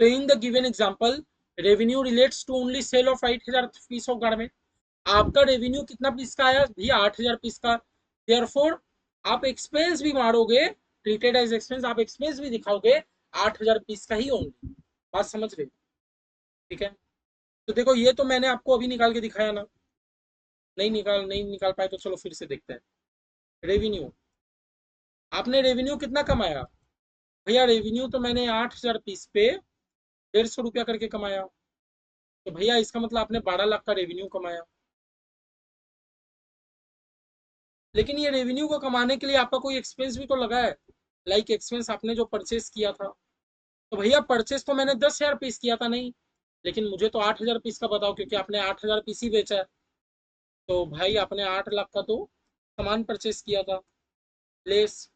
S1: तो in the given example, revenue relates to only sale of 8,000 piece of garment. आपका रेवेन्यू कितना पीस का आया भैया? 8,000 पीस का। देयरफॉर आप एक्सपेंस भी मारोगे, ट्रीटेड एज एक्सपेंस, आप एक्सपेंस भी दिखाओगे 8,000 पीस का ही ओनली। बात समझ रहे? ठीक है? तो देखो, ये तो मैंने आपको अभी निकाल के दिखाया ना। नहीं निकाल पाए तो चलो फिर से देखते हैं। रेवेन्यू, आपने रेवेन्यू कितना कमाया भैया? रेवेन्यू तो मैंने 8,000 पीस पे 150 रुपया करके कमाया। तो भैया इसका मतलब आपने 12 लाख का रेवेन्यू कमाया। लेकिन ये रेवेन्यू को कमाने के लिए आपका कोई एक्सपेंस भी तो लगा है। लाइक एक्सपेंस आपने जो परचेस किया था, तो भैया परचेस तो मैंने 10,000 पीस किया था नहीं, लेकिन मुझे तो 8,000 पीस का बताओ, क्योंकि आपने 8,000 पीस ही बेचा है। तो भाई आपने 8 लाख का तो सामान परचेस किया था, लेस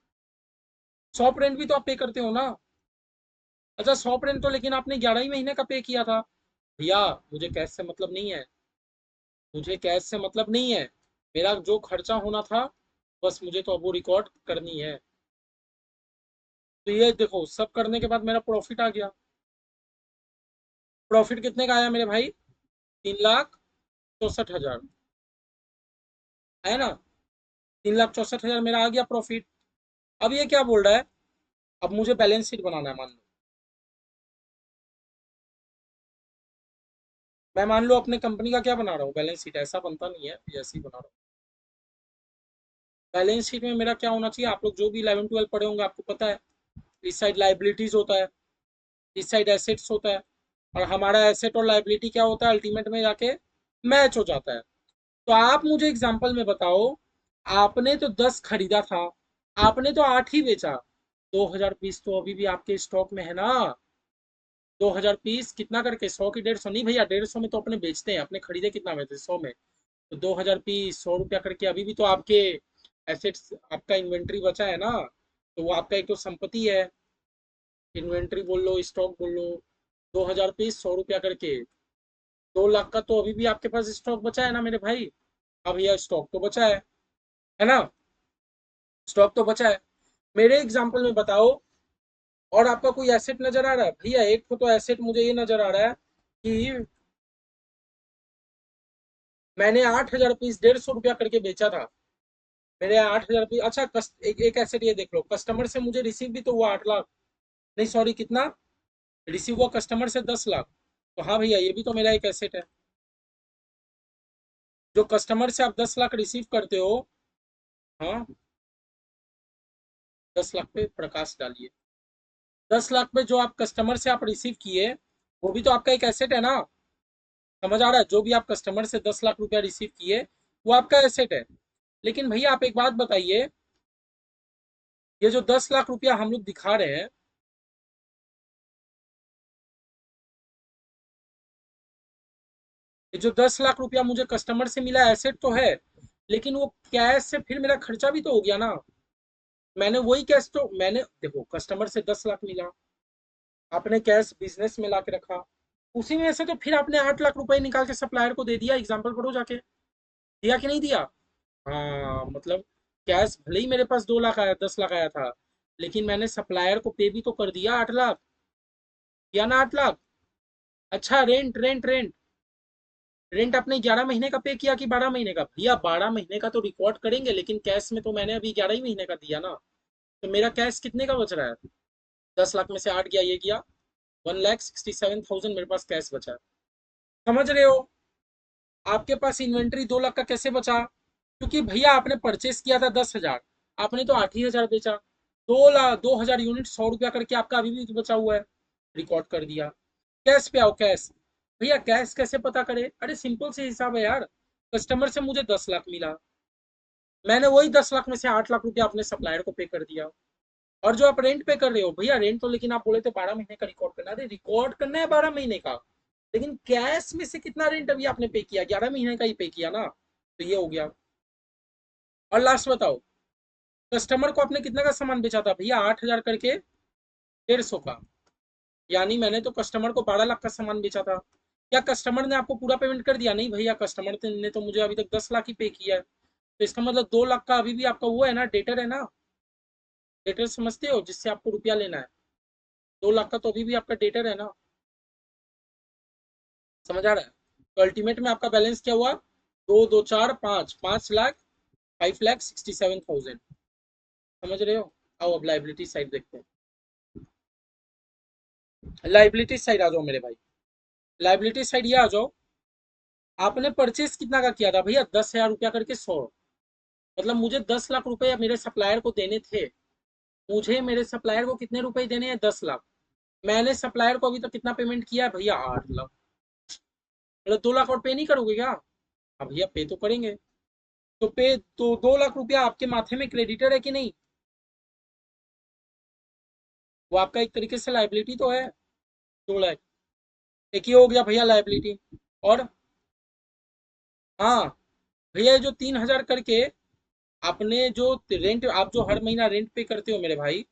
S1: शॉप रेंट भी तो आप पे करते हो ना। अच्छा, शॉप रेंट तो लेकिन आपने 11 ही महीने का पे किया था। भैया मुझे कैश से मतलब नहीं है, मुझे कैश से मतलब नहीं है। मेरा जो खर्चा होना था, बस मुझे तो अब वो रिकॉर्ड करनी है। तो ये देखो, सब करने के बाद मेरा प्रॉफिट आ गया। प्रॉफिट कितने का आया मेरे भाई? 3,64,000, है ना? 3,64,000 मेरा आ गया प्रॉफिट। अब ये क्या बोल रहा है? अब मुझे बैलेंस शीट बनाना है। मान लो मैं, मान लो अपने कंपनी का क्या बना रहा हूँ, बैलेंस शीट ऐसा बनता नहीं है, ऐसे ही बना रहा हूँ। बैलेंस शीट में मेरा क्या होना चाहिए? आप लोग जो भी 11 12 पढ़े होंगे आपको पता है, इस साइड लाइबिलिटीज होता है, इस साइड एसेट्स होता है, और हमारा एसेट और लाइबिलिटी क्या होता है अल्टीमेट में जाके? मैच हो जाता है। तो आप मुझे एग्जांपल में बताओ, आपने तो 10 खरीदा था, आपने तो 8 ही बेचा, 2,000 पीस तो अभी भी आपके स्टॉक में है ना। 2,000 पीस कितना करके? 100 की 150 नहीं भैया, 150 में तो अपने बेचते हैं, अपने खरीदे कितना में थे? 100 में। तो 2,000 पीस 100 रुपया करके अभी भी तो आपके एसेट्स, आपका इन्वेंट्री बचा है ना। तो वो आपका एक तो संपत्ति है, इन्वेंट्री बोल लो, स्टॉक बोल लो। 2,000 पीस 100 रुपया करके 2 लाख का तो अभी भी आपके पास स्टॉक बचा है ना मेरे भाई। अब यह स्टॉक तो बचा है ना? स्टॉक तो बचा है। मेरे एग्जांपल में बताओ, और आपका कोई एसेट नजर आ रहा है भैया? एक तो एसेट मुझे ये नजर आ रहा है कि मैंने 8,000 पीस 150 रुपया करके बेचा था। मेरे 8,000 पीस, अच्छा एक एसेट ये देख लो, कस्टमर से मुझे रिसीव भी तो हुआ 8 लाख। नहीं सॉरी, कितना रिसीव हुआ कस्टमर से? 10 लाख। तो हाँ भैया, ये भी तो मेरा एक एसेट है। जो कस्टमर से आप 10 लाख रिसीव करते हो, हाँ, 10 लाख पे प्रकाश डालिए। 10 लाख पे जो आप कस्टमर से आप रिसीव किए, वो भी तो आपका एक एसेट है ना। समझ आ रहा है? जो भी आप कस्टमर से 10 लाख रुपया रिसीव किए, वो आपका एसेट है। लेकिन भैया आप एक बात बताइए, ये जो 10 लाख रुपया हम लोग दिखा रहे हैं, ये जो 10 लाख रुपया मुझे कस्टमर से मिला, एसेट तो है, लेकिन वो कैश से फिर मेरा खर्चा भी तो हो गया ना। मैंने वही कैश तो, मैंने देखो कस्टमर से 10 लाख मिला, आपने कैश बिजनेस में ला के रखा, उसी में से तो फिर आपने 8 लाख रुपए निकाल के सप्लायर को दे दिया। एग्जाम्पल पढ़ो जाके, दिया कि नहीं दिया? हाँ मतलब, कैश भले ही मेरे पास 2 लाख आया, 10 लाख आया था, लेकिन मैंने सप्लायर को पे भी तो कर दिया 8 लाख, किया ना 8 लाख। अच्छा रेंट रेंट रेंट रेंट आपने 11 महीने का पे किया कि 12 महीने का? भैया 12 महीने का तो रिकॉर्ड करेंगे, लेकिन कैश में तो मैंने अभी 11 ही महीने का दिया ना। तो मेरा कैश कितने का बच रहा है? 10 लाख में से 8 गया, ये गया, 1,67,000 मेरे पास कैश बचा है। समझ रहे हो? आपके पास इन्वेंट्री 2 लाख का कैसे बचा? क्योंकि भैया आपने परचेस किया था 10,000, आपने तो 8 ही हजार बेचा। 2 लाख 2,000 यूनिट 100 रुपया करके आपका अभी भी बचा हुआ है, रिकॉर्ड कर दिया। कैश पे आओ, कैश। भैया कैश कैसे पता करे? अरे सिंपल से हिसाब है यार। कस्टमर से मुझे 10 लाख मिला, मैंने वही 10 लाख में से 8 लाख रुपया अपने सप्लायर को पे कर दिया। और जो आप रेंट पे कर रहे हो भैया, रेंट तो लेकिन आप बोले थे 12 महीने का रिकॉर्ड करना, अरे रिकॉर्ड करना है 12 महीने का, लेकिन कैश में से कितना रेंट अभी आपने पे किया? 11 महीने का ही पे किया ना, तो ये हो गया। और लास्ट बताओ, कस्टमर को आपने कितना का सामान बेचा था भैया? 8 हजार करके 150 का, यानी मैंने तो कस्टमर को 12 लाख का सामान बेचा था। क्या कस्टमर ने आपको पूरा पेमेंट कर दिया? नहीं भैया, कस्टमर ने तो मुझे अभी तक 10 लाख ही पे किया है। तो इसका मतलब 2 लाख का अभी भी आपका वो है ना, डेटर है ना। डेटर समझते हो, जिससे आपको रुपया लेना है? 2 लाख का तो अभी भी आपका डेटर है ना। समझ आ रहा है? तो अल्टीमेट में आपका बैलेंस क्या हुआ? 2 2 4 5, 5 लाख, 5,67,000। समझ रहे हो? आओ अब लाइबिलिटी साइड देखते हैं। लाइबिलिटी साइड आ जाओ मेरे भाई, लाइबिलिटी साइड ये आ जाओ। आपने परचेस कितना का किया था भैया? 10,000 रुपया करके 100, मतलब मुझे 10 लाख रुपए मेरे सप्लायर को देने थे। मुझे मेरे सप्लायर को कितने रुपए देने हैं? 10 लाख। मैंने सप्लायर को अभी तक कितना पेमेंट किया है भैया? 8 लाख। मतलब 2 लाख और पे नहीं करोगे क्या? हाँ भैया पे तो करेंगे। तो पे तो 2 लाख रुपया आपके माथे में क्रेडिटर है कि नहीं? वो आपका एक तरीके से लाइबिलिटी तो है। 2 लाख एक ही हो गया भैया लाइबिलिटी। और हाँ भैया, ये जो 3 हजार करके आपने जो रेंट, आप जो हर महीना रेंट पे करते हो मेरे भाई,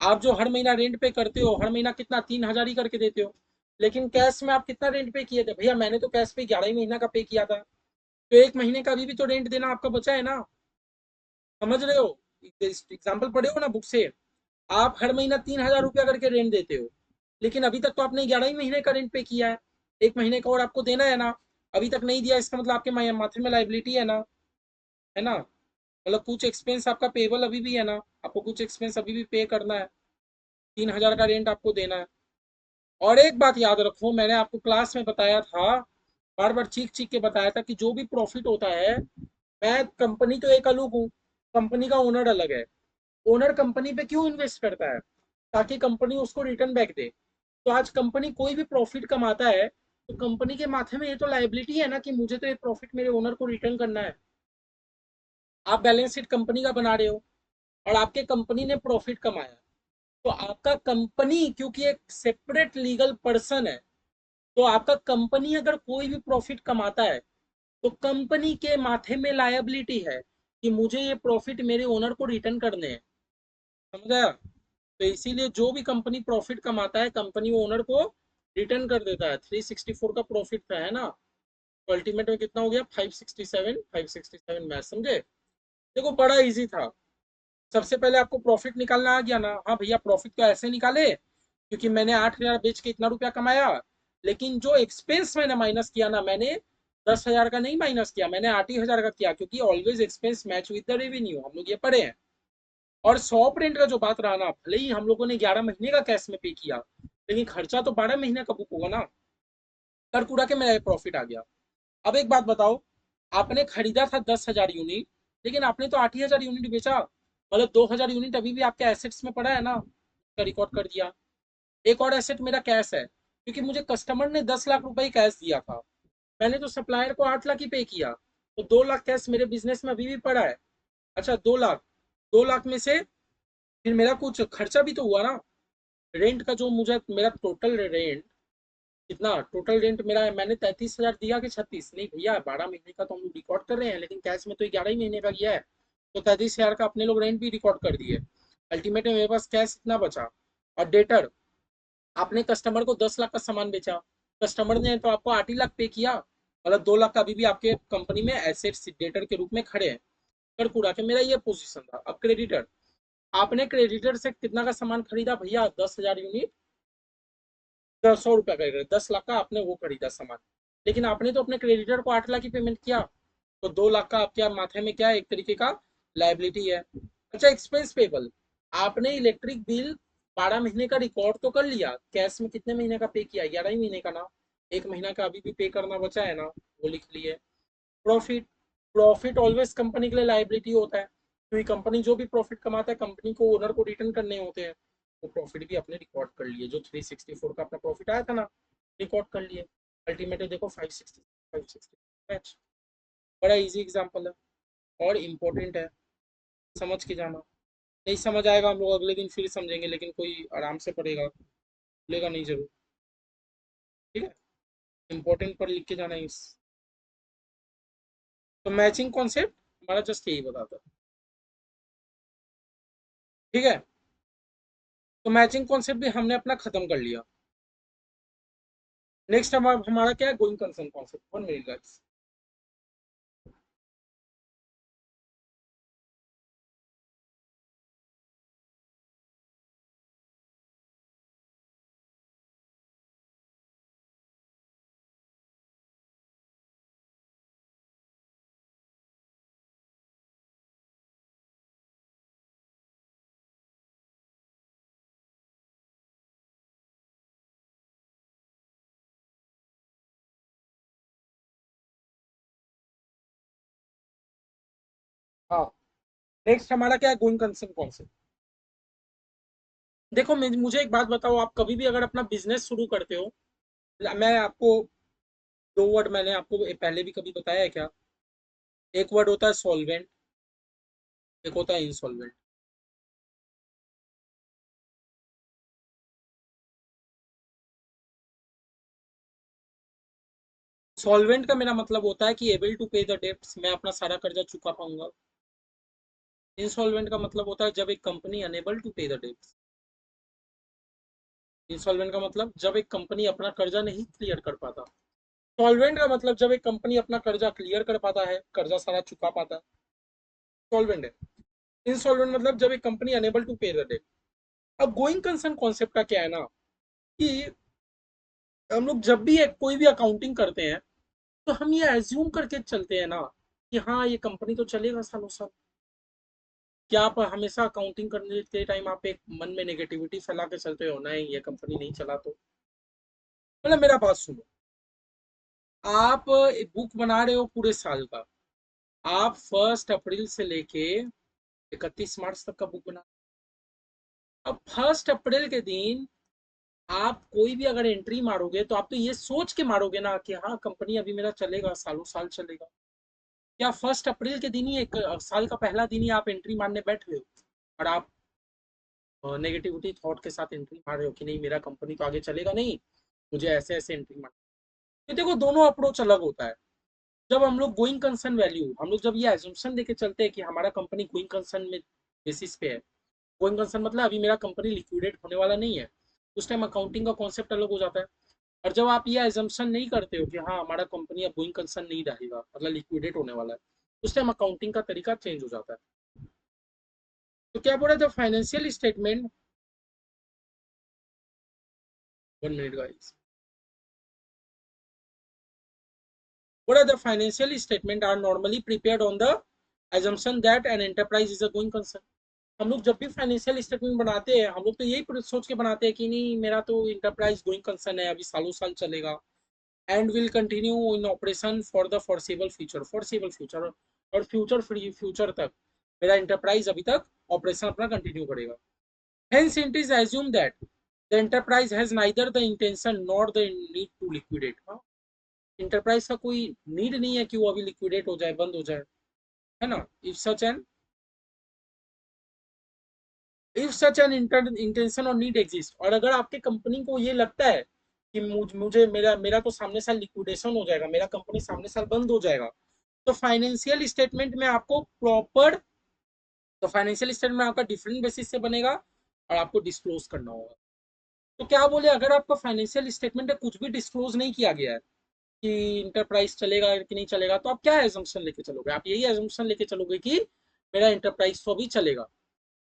S1: आप जो हर महीना रेंट पे करते हो, हर महीना कितना? 3 हजार ही करके देते हो। लेकिन कैश में आप कितना रेंट पे किए थे भैया? मैंने तो कैश पे 11 ही महीना का पे किया था। तो एक महीने का अभी भी तो रेंट देना आपका बचा है ना। समझ रहे हो? एग्जाम्पल पढ़े हो ना बुक से? आप हर महीना 3 हजार रुपया करके रेंट देते हो, लेकिन अभी तक तो आपने 11 ही महीने का रेंट पे किया है। एक महीने का और आपको देना है ना, अभी तक नहीं दिया, इसका मतलब आपके माथे में लाइबिलिटी है ना। है ना? मतलब कुछ एक्सपेंस आपका पेबल अभी भी है ना, आपको कुछ एक्सपेंस अभी भी पे करना है। 3 हजार का रेंट आपको देना है। और एक बात याद रखो, मैंने आपको क्लास में बताया था, बार बार चीख चीख के बताया था कि जो भी प्रॉफिट होता है, मैं कंपनी तो एक अलग हूँ, कंपनी का ओनर अलग है। ओनर कंपनी पे क्यों इन्वेस्ट करता है? ताकि कंपनी उसको रिटर्न बैक दे। तो आज कंपनी कोई भी प्रॉफिट कमाता है, तो कंपनी के माथे में ये तो लाइबिलिटी है ना कि मुझे तो ये प्रॉफिट मेरे ओनर को रिटर्न करना है। आप बैलेंस शीट कंपनी का बना रहे हो, और आपके कंपनी ने प्रॉफिट कमाया, तो आपका कंपनी क्योंकि एक सेपरेट लीगल पर्सन है, तो आपका कंपनी अगर कोई भी प्रॉफिट कमाता है, तो कंपनी के माथे में लायबिलिटी है कि मुझे ये प्रॉफिट मेरे ओनर को रिटर्न करने हैं। समझा? तो इसीलिए जो भी कंपनी प्रॉफिट कमाता है, कंपनी वो ओनर को रिटर्न कर देता है। 364 का प्रॉफिट था, है ना? तो अल्टीमेट में कितना हो गया? 567, 567 मैच, समझे? देखो बड़ा इजी था। सबसे पहले आपको प्रॉफिट निकालना आ गया ना? हाँ भैया, प्रॉफिट तो ऐसे निकाले क्योंकि मैंने 8 हजार बेच के इतना रुपया कमाया, लेकिन जो एक्सपेंस मैंने माइनस किया ना, मैंने 10 हजार का नहीं माइनस किया, मैंने 8 ही हजार का किया, क्योंकि always expense match with the revenue, हम लोग ये पढ़े हैं। और 100 का जो बात रहा ना, भले ही हम लोगों ने 11 महीने का कैश में पे किया, लेकिन खर्चा तो 12 महीने का बुक होगा ना। कर कुड़ा के मेरा प्रॉफिट आ गया। अब एक बात बताओ, आपने खरीदा था 10 हजार यूनिट, लेकिन आपने तो 8 ही हजार यूनिट बेचा, मतलब 2 हजार यूनिट अभी भी आपके एसेट्स में पड़ा है ना, उसका रिकॉर्ड कर दिया। एक और एसेट मेरा कैश है, क्योंकि मुझे कस्टमर ने 10 लाख रुपए ही कैश दिया था, मैंने तो सप्लायर को 8 लाख ही पे किया, तो 2 लाख कैश मेरे बिजनेस में अभी भी पड़ा है। अच्छा 2 लाख, 2 लाख में से फिर मेरा कुछ खर्चा भी तो हुआ ना। रेंट का जो मुझे, मेरा टोटल रेंट कितना, टोटल रेंट मेरा है, मैंने 33 हजार दिया कि 36? नहीं भैया, 12 महीने का तो हम लोग रिकॉर्ड कर रहे हैं, लेकिन कैश में तो 11 ही महीने का गया है। तो 33 हजार का अपने लोग रेंट भी रिकॉर्ड कर दिए। अल्टीमेट में मेरे पास कैश इतना बचा। और डेटर, आपने कस्टमर को 10 लाख का सामान बेचा, कस्टमर ने तो आपको 8 ही लाख पे किया, मतलब 2 लाख का अभी भी आपके कंपनी में एसेट्स डेटर के रूप में खड़े हैं। कर कुड़ा के मेरा ये पोजीशन था। अब क्रेडिटर, आपने क्रेडिटर से कितना का सामान खरीदा भैया, 10,000 यूनिट, 100 रुपया का, 10 लाख का आपने वो खरीदा सामान, लेकिन आपने तो अपने क्रेडिटर को 8 लाख की पेमेंट किया, तो 2 लाख का आपके माथे में क्या है, एक तरीके का लाइबिलिटी है। अच्छा, एक्सपेंस पेबल, आपने इलेक्ट्रिक बिल 12 महीने का रिकॉर्ड तो कर लिया, कैश में कितने महीने का पे किया, 11 ही महीने का ना, 1 महीना का अभी भी पे करना बचा है ना, वो लिख लिए। प्रॉफिट, प्रॉफिट ऑलवेज कंपनी के लिए लाइबिलिटी होता है, क्योंकि कंपनी जो भी प्रॉफिट कमाता है कंपनी को, ओनर को रिटर्न करने होते हैं। वो प्रॉफिट भी अपने रिकॉर्ड कर लिए, जो 364 का अपना प्रॉफिट आया था ना, रिकॉर्ड कर लिए। अल्टीमेटली देखो 560 मैच। बड़ा इजी एग्जांपल है और इम्पोर्टेंट है, समझ के जाना। नहीं समझ आएगा हम लोग अगले दिन फिर समझेंगे, लेकिन कोई आराम से पढ़ेगा, भूलेगा नहीं जरूर। ठीक है, इम्पोर्टेंट पर लिख के जाना इस। तो मैचिंग कॉन्सेप्ट हमारा जस्ट यही बताता है। ठीक है, तो मैचिंग कॉन्सेप्ट भी हमने अपना खत्म कर लिया। नेक्स्ट हमारा क्या है, going concern concept. 1 minute guys. हाँ, नेक्स्ट हमारा क्या है, गोइंग कंसर्न कॉन्सेप्ट। देखो मुझे एक बात बताओ, आप कभी भी अगर अपना बिजनेस शुरू करते हो, मैं आपको 2 वर्ड मैंने आपको पहले भी कभी बताया है क्या, एक वर्ड होता है सॉल्वेंट, एक होता है इंसॉल्वेंट। सॉल्वेंट का मेरा मतलब होता है कि एबल टू पे द डेब्ट्स, मैं अपना सारा कर्जा चुका पाऊंगा। इंसॉल्वेंट का मतलब होता है जब एक कंपनी अनेबल टू पे द डेब्ट्स। इंसॉल्वेंट का मतलब जब एक कंपनी अपना कर्जा नहीं क्लियर कर पाता। सॉल्वेंट का मतलब जब एक कंपनी अपना कर्जा क्लियर कर पाता है, कर्जा सारा चुका पाता है, सॉल्वेंट है। इंसॉल्वेंट मतलब जब एक कंपनी अनेबल टू पे द डेट। अब गोइंग कंसर्न कॉन्सेप्ट का क्या है ना, कि हम लोग जब भी एक कोई भी अकाउंटिंग करते हैं, तो हम ये एज्यूम करके चलते हैं ना कि हाँ ये कंपनी तो चलेगा सालों साल। क्या आप हमेशा अकाउंटिंग करने के टाइम आप एक मन में नेगेटिविटी फैला के चलते हो, नहीं ये कंपनी नहीं चला तो, मतलब मेरा बात सुनो, आप बुक बना रहे हो पूरे साल का, आप 1 अप्रैल से लेके 31 मार्च तक का बुक बना, अब 1 अप्रैल के दिन आप कोई भी अगर एंट्री मारोगे तो आप तो ये सोच के मारोगे ना कि हाँ कंपनी अभी मेरा चलेगा, सालों साल चलेगा। क्या 1 अप्रैल के दिन ही, एक साल का पहला दिन ही आप एंट्री मारने बैठ रहे हो और आप नेगेटिविटी थॉट के साथ एंट्री मार रहे हो कि नहीं मेरा कंपनी तो आगे चलेगा नहीं, मुझे ऐसे ऐसे एंट्री मार। तो देखो दोनों अप्रोच अलग होता है। जब हम लोग गोइंग कंसर्न वैल्यू, हम लोग जब ये एजम्पशन लेके चलते हैं कि हमारा कंपनी गोइंग कंसर्न में बेसिस पे है, गोइंग कंसर्न मतलब अभी मेरा कंपनी लिक्विडेट होने वाला नहीं है, उस टाइम अकाउंटिंग का कॉन्सेप्ट अलग हो जाता है। और जब आप ये एजम्पशन नहीं करते हो कि हाँ हमारा कंपनी अब गोइंग कंसर्न नहीं रहेगा, मतलब लिक्विडेट होने वाला है, उस टाइम अकाउंटिंग का तरीका चेंज हो जाता है। तो क्या बोला था financial statement. 1 minute guys. What are the financial statement are normally prepared on the assumption that an enterprise is a going concern। हम लोग जब भी फाइनेंशियल स्टेटमेंट बनाते हैं, हम लोग तो यही सोच के बनाते हैं कि नहीं मेरा तो इंटरप्राइज गोइंग कंसर्न है, अभी सालों साल चलेगा, and will continue in operation for the foreseeable future, foreseeable future और फ्यूचर फ्री फ्यूचर तक मेरा इंटरप्राइज अभी तक ऑपरेशन अपना कंटिन्यू करेगा। Hence it is assume that the enterprise has neither the intention nor the need to liquidate. Enterprise का कोई need नहीं है कि वो अभी लिक्विडेट हो जाए, बंद हो जाए, है ना। इफ सच एन इंटेंशन और नीड एग्जिस्ट, और अगर आपके कंपनी को ये लगता है कि मुझे मेरा मेरा तो सामने साल लिक्विडेशन हो जाएगा, मेरा कंपनी सामने साल बंद हो जाएगा, तो फाइनेंशियल स्टेटमेंट में आपको प्रॉपर, तो फाइनेंशियल स्टेटमेंट आपका डिफरेंट बेसिस से बनेगा और आपको डिस्क्लोज करना होगा। तो क्या बोले, अगर आपका फाइनेंशियल स्टेटमेंट में कुछ भी डिस्क्लोज नहीं किया गया है कि इंटरप्राइज चलेगा कि नहीं चलेगा, तो आप क्या एजम्पशन लेके चलोगे, आप यही एजम्पशन लेके चलोगे कि मेरा एंटरप्राइज तो भी चलेगा।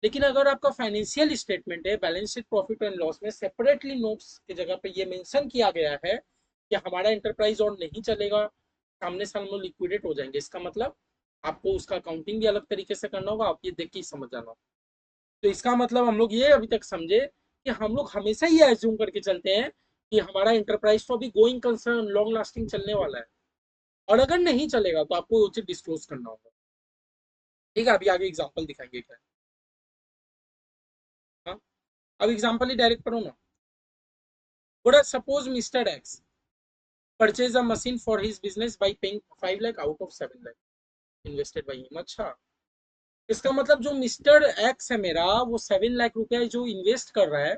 S1: लेकिन अगर आपका फाइनेंशियल स्टेटमेंट है, balance sheet profit and loss में सेपरेटली नोट्स की जगह पे ये मेंशन किया गया है कि हमारा एंटरप्राइज और नहीं चलेगा, सामने साल में लिक्विडेट हो जाएंगे, इसका मतलब आपको उसका अकाउंटिंग भी अलग तरीके से करना होगा, आप ये देख के ही समझ जाना। तो इसका मतलब हम लोग ये अभी तक समझे कि हम लोग हमेशा ये एज्यूम करके चलते हैं कि हमारा एंटरप्राइज तो अभी गोइंग कंसर्न लॉन्ग लास्टिंग चलने वाला है, और अगर नहीं चलेगा तो आपको उचित डिस्क्लोज करना होगा। ठीक है, अभी आगे एग्जांपल दिखाएंगे क्या। हाँ, अब एग्जांपल ही डायरेक्ट करो ना। What suppose Mr. X purchase a machine for his business by paying 5 lakh out of 7 lakh invested by him। अच्छा, इसका मतलब जो मिस्टर एक्स है मेरा, वो 7 लाख रुपया जो इन्वेस्ट कर रहा है,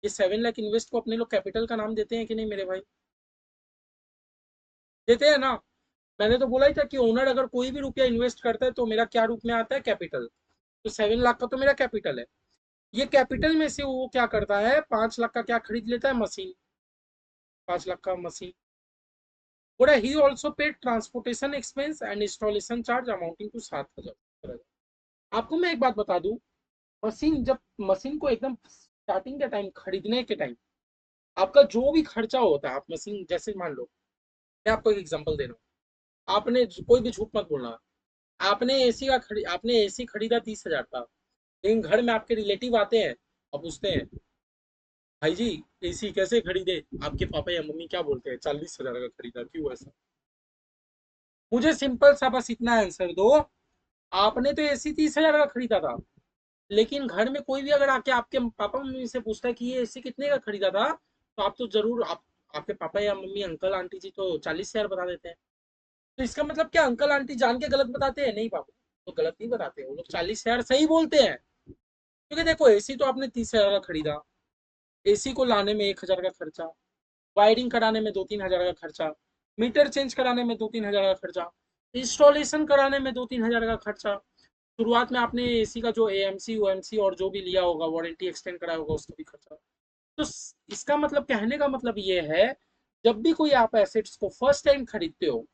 S1: ये 7 लाख इन्वेस्ट को अपने लोग कैपिटल का नाम देते हैं कि नहीं मेरे भाई? देते हैं ना। मैंने तो बोला ही था कि ओनर अगर कोई भी रुपया इन्वेस्ट करता है तो मेरा क्या रूप में आता है, कैपिटल। तो 7 लाख का तो मेरा कैपिटल है। ये कैपिटल में से वो क्या करता है, 5 लाख का क्या खरीद लेता है, मशीन। 5 लाख का मशीन। बोला he also paid transportation expense and installation charge amounting to 7,000। आपको मैं एक बात बता दूं, मशीन जब मशीन को एकदम स्टार्टिंग के टाइम, खरीदने के टाइम, आपका जो भी खर्चा होता है, आप मशीन जैसे मान लो, मैं आपको एक एग्जांपल दे रहा हूँ, आपने कोई भी झूठ मत बोलना, आपने एसी खरीदा 30,000 का, लेकिन घर में आपके रिलेटिव आते हैं और पूछते हैं, भाई जी एसी कैसे खरीदे, आपके पापा या मम्मी क्या बोलते हैं, 40,000 का खरीदा, क्यों ऐसा? मुझे सिंपल सा बस इतना आंसर दो, आपने तो एसी 30,000 का खरीदा था, लेकिन घर में कोई भी अगर आके आपके पापा मम्मी से पूछता है कि ये एसी कितने का खरीदा था, तो आप तो जरूर आपके पापा या मम्मी, अंकल आंटी जी तो 40,000 बता देते हैं। तो इसका मतलब क्या अंकल आंटी जान के गलत बताते हैं? नहीं पापा, तो गलत नहीं बताते, वो लोग 40,000 सही बोलते हैं। क्योंकि देखो, एसी तो आपने 30,000 का खरीदा, एसी को लाने में 1,000 का खर्चा, वायरिंग कराने में 2-3 हजार का खर्चा, मीटर चेंज कराने में 2-3 हजार का खर्चा, इंस्टॉलेशन कराने में 2-3 हजार का खर्चा, शुरुआत में आपने एसी का जो एएमसी ओएमसी और जो भी लिया होगा, वारंटी एक्सटेंड कराया होगा, उसका भी खर्चा। तो इसका मतलब, कहने का मतलब ये है, जब भी कोई आप एसेट्स को फर्स्ट टाइम खरीदते हो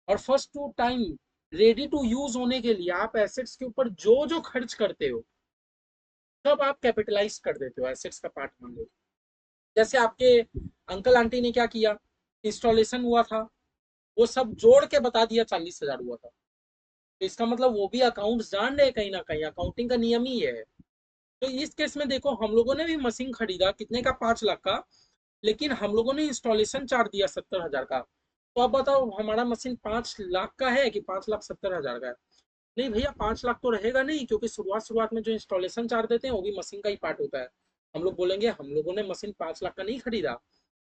S1: और first to time ready to use होने के लिए आप एसेट्स के ऊपर जो जो खर्च करते हो, सब आप कैपिटलाइज कर देते हो, एसेट्स का पार्ट मान लो। जैसे आपके अंकल आंटी ने क्या किया, इंस्टॉलेशन हुआ था, वो सब जोड़ के बता दिया 40,000 हुआ था। तो इसका मतलब वो भी अकाउंट्स जान रहे हैं, कहीं ना कहीं अकाउंटिंग का नियम ही है। तो इस केस में देखो, हम लोगों ने भी मशीन खरीदा कितने का, 5 लाख का, लेकिन हम लोगों ने इंस्टॉलेशन चार्ज दिया 70,000 का। तो अब बताओ, हमारा मशीन 5 लाख का है कि 5,70,000 का है? नहीं भैया, 5 लाख तो रहेगा नहीं, क्योंकि शुरुआत शुरुआत में जो इंस्टॉलेशन चार्ज देते हैं वो भी मशीन का ही पार्ट होता है। हम लोग बोलेंगे हम लोगों ने मशीन 5 लाख का नहीं खरीदा,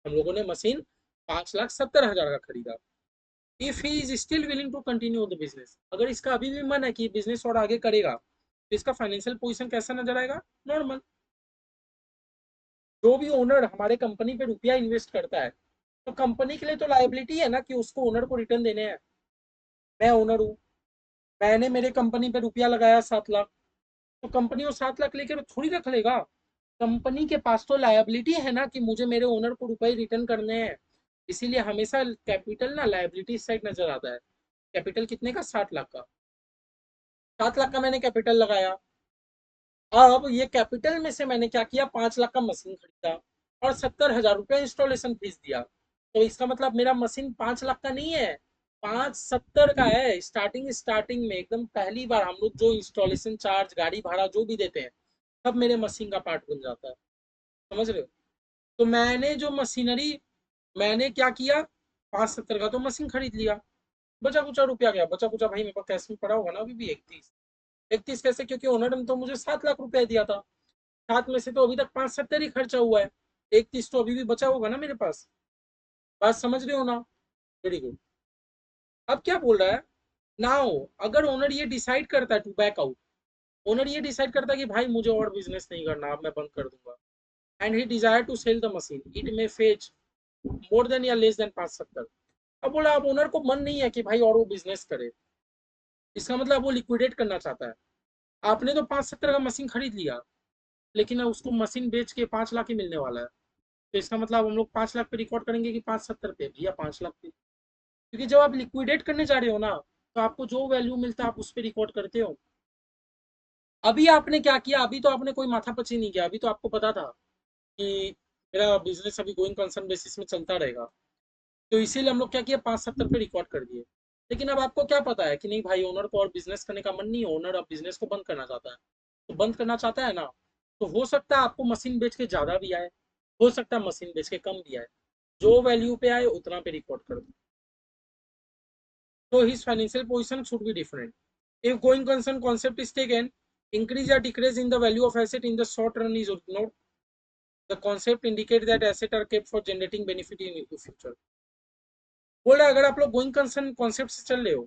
S1: हम लोगों ने मशीन 5,70,000 का खरीदा। If he is still willing to continue the business, अगर इसका अभी भी मन है कि बिजनेस और आगे करेगा, तो इसका फाइनेंशियल पोजीशन कैसा नजर आएगा, नॉर्मल। जो भी ओनर हमारे कंपनी पे रुपया इन्वेस्ट करता है, तो कंपनी के लिए तो लायबिलिटी है ना कि उसको ओनर को रिटर्न देने हैं। मैं ओनर हूँ, मैंने मेरे कंपनी पे रुपया लगाया 7 लाख, तो कंपनी वो 7 लाख लेकर थोड़ी रख लेगा। कंपनी के पास तो लायबिलिटी है ना कि मुझे मेरे ओनर को रुपए रिटर्न करने हैं। इसीलिए हमेशा कैपिटल ना लायबिलिटी साइड नजर आता है। कैपिटल कितने का, 60 लाख का, 7 लाख का मैंने कैपिटल लगाया। अब ये कैपिटल में से मैंने क्या किया, 5 लाख का मशीन खरीदा और 70,000 रुपया इंस्टॉलेशन फीस दिया। तो इसका मतलब मेरा मशीन 5 लाख का नहीं है, 570 का है। स्टार्टिंग स्टार्टिंग में एकदम पहली बार हम लोग जो इंस्टॉलेशन चार्ज, गाड़ी भाड़ा जो भी देते हैं, सब मेरे मशीन का पार्ट बन जाता है। समझ रहे हो? तो मैंने जो मशीनरी, मैंने क्या किया, 570 का तो मशीन खरीद लिया, बचा कुचा रुपया गया, बचा कुचा भाई मेरे पास कैश में पड़ा होगा ना अभी भी 31। 31 कैसे, क्योंकि ओनर ने तो मुझे 7 लाख रुपया दिया था, 7 में से तो अभी तक 570 ही खर्चा हुआ है, 31 तो अभी भी बचा होगा ना मेरे पास। बात समझ रहे हो ना? Very good. अब क्या बोल रहा है, नाउ अगर ओनर ये डिसाइड करता है टू बैक आउट, ओनर ये डिसाइड करता है कि भाई मुझे और बिजनेस नहीं करना, अब मैं बंद कर दूंगा, and he desire to sell the machine, it may fetch more than या लेस देन 570। अब बोला, अब ओनर को मन नहीं है कि भाई और वो बिजनेस करे, इसका मतलब वो लिक्विडेट करना चाहता है। आपने तो 570 का मशीन खरीद लिया, लेकिन उसको मशीन बेच के 5 लाख ही मिलने वाला है। तो इसका मतलब हम लोग 5 लाख पे रिकॉर्ड करेंगे कि 570 पे, भैया 5 लाख पे। क्योंकि जब आप लिक्विडेट करने जा रहे हो ना, तो आपको जो वैल्यू मिलता है आप उस पर रिकॉर्ड करते हो। अभी आपने क्या किया, अभी तो आपने कोई माथापच्ची नहीं किया, अभी तो आपको पता था कि मेरा बिजनेस अभी गोइंग कंसर्न बेसिस में चलता रहेगा, तो इसीलिए हम लोग क्या किया, 570 पे रिकॉर्ड कर दिए। लेकिन अब आपको क्या पता है कि नहीं भाई, ओनर को और बिजनेस करने का मन नहीं है, ओनर अब बिजनेस को बंद करना चाहता है, तो बंद करना चाहता है ना, तो हो सकता है आपको मशीन बेच के ज्यादा भी आए, हो सकता है मशीन बेच के कम भी आए, जो वैल्यू पे आए उतना पे रिकॉर्ड कर दो। So his financial position should be different. If going concern concept is taken, increase or decrease in the value of asset in the short run is ignored. The concept indicates that assets are kept for generating benefit in the future. बोल रहा है अगर आप लोग going concern concept से चल रहे हो,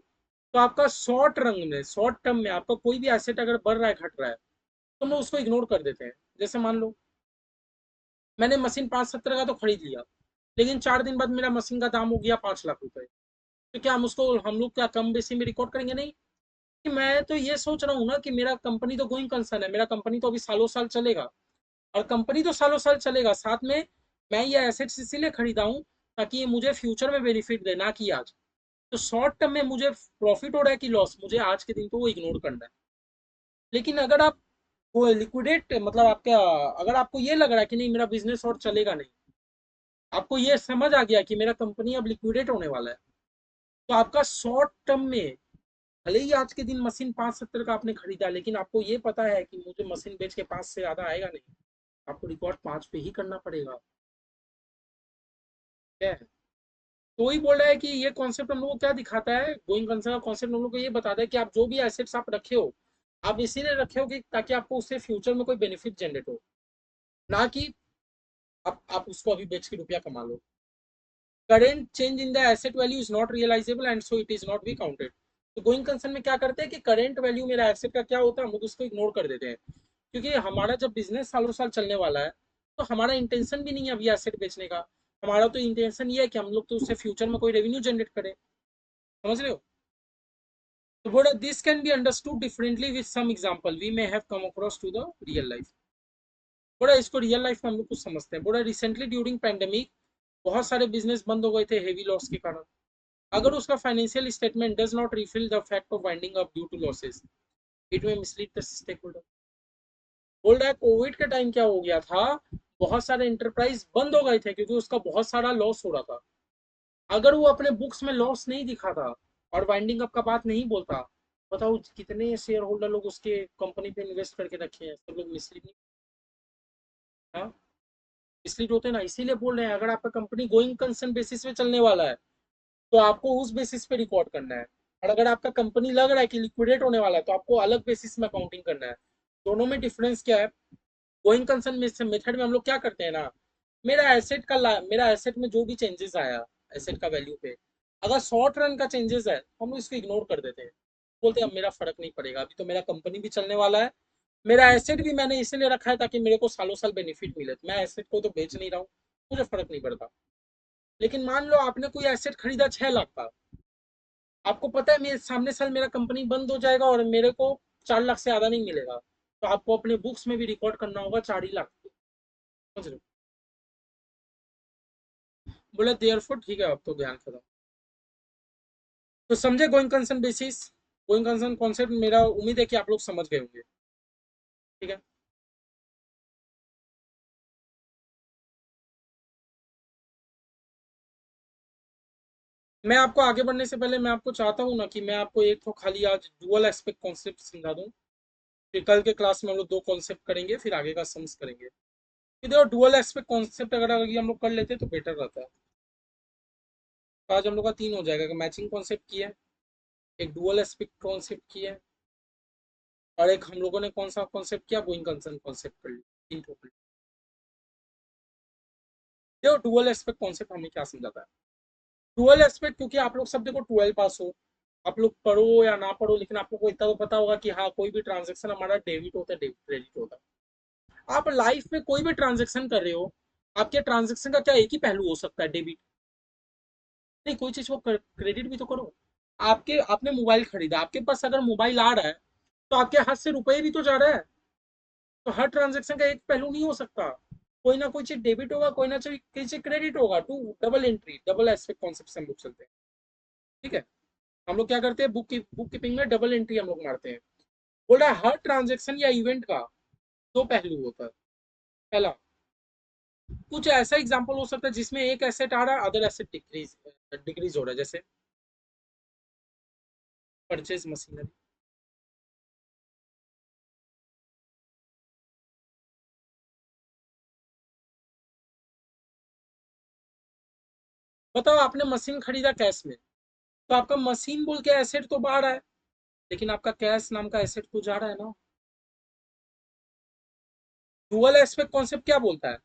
S1: तो आपका शॉर्ट रन में, शॉर्ट टर्म में आपका कोई भी एसेट अगर बढ़ रहा है घट रहा है, तो हम लोग उसको इग्नोर कर देते हैं। जैसे मान लो मैंने मशीन 570 का तो खरीद लिया, लेकिन 4 दिन बाद मेरा मशीन का दाम हो गया 5 लाख रुपए, तो क्या हम उसको, हम लोग क्या कम बेसी में रिकॉर्ड करेंगे? नहीं। कि मैं तो ये सोच रहा हूँ ना कि मेरा कंपनी तो गोइंग कंसर्न है, मेरा कंपनी तो अभी सालों साल चलेगा, और कंपनी तो सालों साल चलेगा, साथ में मैं ये एसेट्स इसीलिए खरीदा हूँ ताकि ये मुझे फ्यूचर में बेनिफिट दे, ना कि आज। तो शॉर्ट टर्म में मुझे प्रॉफिट हो रहा है कि लॉस, मुझे आज के दिन को वो इग्नोर करना है। लेकिन अगर आप वो लिक्विडेट, मतलब आपका, अगर आपको ये लग रहा है कि नहीं मेरा बिजनेस और चलेगा नहीं, आपको ये समझ आ गया कि मेरा कंपनी अब लिक्विडेट होने वाला है, तो आपका शॉर्ट टर्म में, भले ही आज के दिन मशीन 570 का आपने खरीदा, लेकिन आपको ये पता है कि मुझे मशीन बेच के 5 से ज्यादा आएगा नहीं, आपको रिकॉर्ड 5 पे ही करना पड़ेगा। क्या है? तो वही बोल रहा है कि ये कॉन्सेप्ट हम लोग को क्या दिखाता है, गोइंग कंसर्न का कॉन्सेप्ट हम लोग को ये बताता है कि आप जो भी एसेट्स आप रखे हो, आप इसीलिए रखे हो कि ताकि आपको उससे फ्यूचर में कोई बेनिफिट जनरेट हो, ना कि आप उसको अभी बेच के रुपया कमा लो। Current change in the asset value is not realisable and so it is not be counted. तो गोइंग कंसर्न में क्या करते हैं कि करेंट वैल्यू मेरा एसेट का क्या होता है, हम लोग उसको इग्नोर कर देते हैं, क्योंकि हमारा जब बिजनेस सालों साल चलने वाला है, तो हमारा इंटेंशन भी नहीं है अभी एसेट बेचने का। हमारा तो इंटेंशन ये है कि हम लोग तो उससे फ्यूचर में कोई रेवेन्यू जनरेट करें। समझ रहे हो? तो बोला this can be understood differently with some example we may have come across to the real life. बोला इसको रियल लाइफ में हम लोग कुछ समझते हैं। बोला रिसेंटली ड्यूरिंग पैंडेमिक बहुत सारे बिजनेस बंद हो गए थे हेवी लॉस के कारण। अगर उसका financial statement does not refill the fact of winding up due to losses, it may mislead the stake holder. बोल रहा है कोविड के टाइम क्या हो गया था, बहुत सारे इंटरप्राइज बंद हो गए थे क्योंकि उसका बहुत सारा लॉस हो रहा था। अगर वो अपने बुक्स में लॉस नहीं दिखाता और वाइंडिंग अप का बात नहीं बोलता, बताओ कितने शेयर होल्डर लोग उसके कंपनी पे इन्वेस्ट करके रखे हैं, सब लोग मिसलीड नहीं। हाँ, मिसलीड होते ना, इसीलिए बोल रहे हैं अगर आपका कंपनी गोइंग कंसर्न बेसिस पे चलने वाला है, तो आपको उस बेसिस पे रिकॉर्ड करना है। और अगर आपका कंपनी लग रहा है कि लिक्विडेट होने वाला है, तो आपको अलग बेसिस में अकाउंटिंग करना है। दोनों में डिफरेंस क्या है? गोइंग कंसर्न मेथड में हम लोग क्या करते हैं ना, मेरा एसेट में जो भी चेंजेस आया एसेट का वैल्यू पे, अगर शॉर्ट रन का चेंजेस है तो हम इसको इग्नोर कर देते हैं, बोलते हैं अब मेरा फर्क नहीं पड़ेगा, अभी तो मेरा कंपनी भी चलने वाला है, मेरा एसेट भी मैंने इसलिए रखा है ताकि मेरे को सालों साल बेनिफिट मिले, मैं एसेट को तो बेच नहीं रहा हूँ, मुझे फर्क नहीं पड़ता। लेकिन मान लो आपने कोई एसेट खरीदा 6 लाख का, आपको पता है मेरे सामने साल मेरा कंपनी बंद हो जाएगा और मेरे को 4 लाख से ज्यादा नहीं मिलेगा, तो आपको अपने बुक्स में भी रिकॉर्ड करना होगा 4 ही लाख। समझ रहे हो? बोले देयरफॉर ठीक है, अब तो ज्ञान खत्म। तो समझे going concern basis, going concern concept, मेरा उम्मीद है कि आप लोग समझ गए होंगे। ठीक है। मैं आपको आगे बढ़ने से पहले मैं आपको चाहता हूँ ना कि मैं आपको एक तो खाली आज डुअल एस्पेक्ट कॉन्सेप्ट समझा दूँ, फिर कल के क्लास में हम लोग 2 कॉन्सेप्ट करेंगे, फिर आगे का सम्स करेंगे। देखो डुअल एस्पेक्ट कॉन्सेप्ट अगर अगर हम लोग कर लेते तो बेटर रहता है। तो आज हम लोग का 3 हो जाएगा, मैचिंग कॉन्सेप्ट की है, एक डुअल एस्पेक्ट कॉन्सेप्ट की है, और एक हम लोगों ने कौन सा कॉन्सेप्ट किया, गोइंग कंसर्न कॉन्सेप्ट कर लिया, 3 टोटल। देखो डुअल एस्पेक्ट कॉन्सेप्ट हमें क्या समझाता है। डुअल एस्पेक्ट, क्योंकि आप लोग सब देखो 12 पास हो, आप लोग पढ़ो या ना पढ़ो, लेकिन आप लोग को इतना तो पता होगा कि हाँ कोई भी ट्रांजेक्शन हमारा डेबिट होता है, डेबिट क्रेडिट होता है। आप लाइफ में कोई भी ट्रांजेक्शन कर रहे हो, आपके ट्रांजेक्शन का क्या एक ही पहलू हो सकता है, डेबिट? नहीं, कोई चीज को क्रेडिट भी तो करो। आपके आपने मोबाइल खरीदा, आपके पास अगर मोबाइल आ रहा है, तो आपके हाथ से रुपए भी तो जा रहा है। तो हर ट्रांजेक्शन का एक पहलू नहीं हो सकता, कोई ना कोई चीज डेबिट होगा, कोई ना कोई चीज क्रेडिट होगा। To double entry, double aspect concept से हम लोग चलते हैं। ठीक है। हम लोग क्या करते हैं, बुक कीपिंग में डबल एंट्री हम लोग मारते हैं। बोल रहा है हर ट्रांजेक्शन या इवेंट का दो पहलू होता है। पहला, कुछ ऐसा एग्जांपल हो सकता है जिसमें एक एसेट आ रहा है, अदर एसेट डिक्रीज डिक्रीज हो रहा है, जैसे परचेज मशीनरी। बताओ आपने मशीन खरीदा कैश में, तो आपका मशीन बोल के एसेट तो बाहर है, लेकिन आपका कैश नाम का एसेट तो जा रहा है ना। डुअल एस्पेक्ट कॉन्सेप्ट क्या बोलता है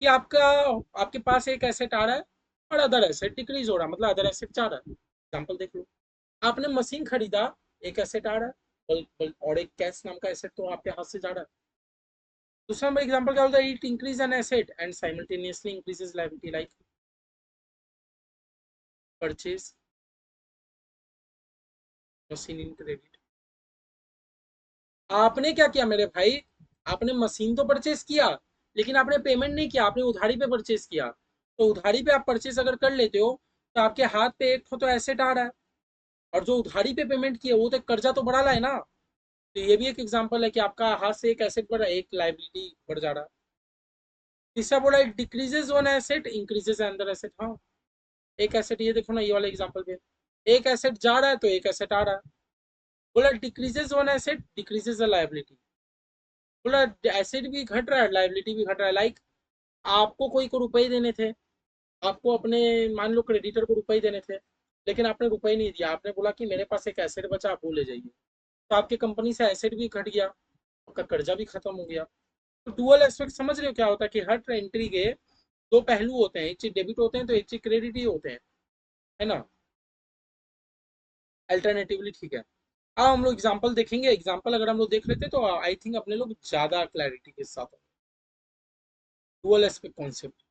S1: कि आपके पास एक एसेट आ रहा है और अदर एसेट डिक्रीज हो रहा है, मतलब अदर एसेट जा रहा है। एग्जाम्पल देख लो, आपने मशीन खरीदा, एक एसेट आ रहा है, और एक कैश नाम का एसेट तो आपके हाथ से जा रहा है। दूसरा नंबर एग्जाम्पल क्या होता है, it increase an asset and simultaneously increases liability, like purchase machine in credit. आपने क्या किया मेरे भाई, आपने मशीन तो परचेज किया, लेकिन आपने पेमेंट नहीं किया, आपने उधारी पे परचेज किया। तो उधारी पे आप परचेज अगर कर लेते हो तो आपके हाथ पे एक तो एसेट आ रहा है, और जो उधारी पे पेमेंट किया वो तो कर्जा तो बढ़ा ला है ना। तो ये भी एक एग्जांपल है कि आपका हाथ से एक एसेट बढ़ रहा है, एक लाइबिलिटी बढ़ जा रहा है। तीसरा बोला it decreases one asset increases another asset. हाँ, एक एसेट, ये देखो ना ये वाला एग्जांपल पे, एक एसेट जा रहा है तो एक एसेट आ रहा है। बोला decreases one asset decreases the liability. बोला एसेट भी घट रहा है, लाइबिलिटी भी घट रहा है, लाइक आपको कोई को रुपए देने थे, आपको अपने मान लो क्रेडिटर को रुपए देने थे, लेकिन आपने रुपए नहीं दिया, आपने बोला कि मेरे पास एक एसेट बचा, आप वो ले जाइए। तो आपकी कंपनी से एसेट भी घट गया, आपका कर्जा भी खत्म हो गया। तो डुअल एस्पेक्ट समझ रहे हो क्या होता है कि हर एंट्री के दो पहलू होते हैं, एक चीज डेबिट होते हैं तो एक चीज क्रेडिट ही होते हैं, है ना। अल्टरनेटिवली ठीक है। अब हम लोग एग्जांपल देखेंगे, एग्जांपल अगर हम लोग देख लेते तो आई थिंक अपने लोग ज्यादा क्लैरिटी के साथ डुअल एस्पेक्ट कॉन्सेप्ट।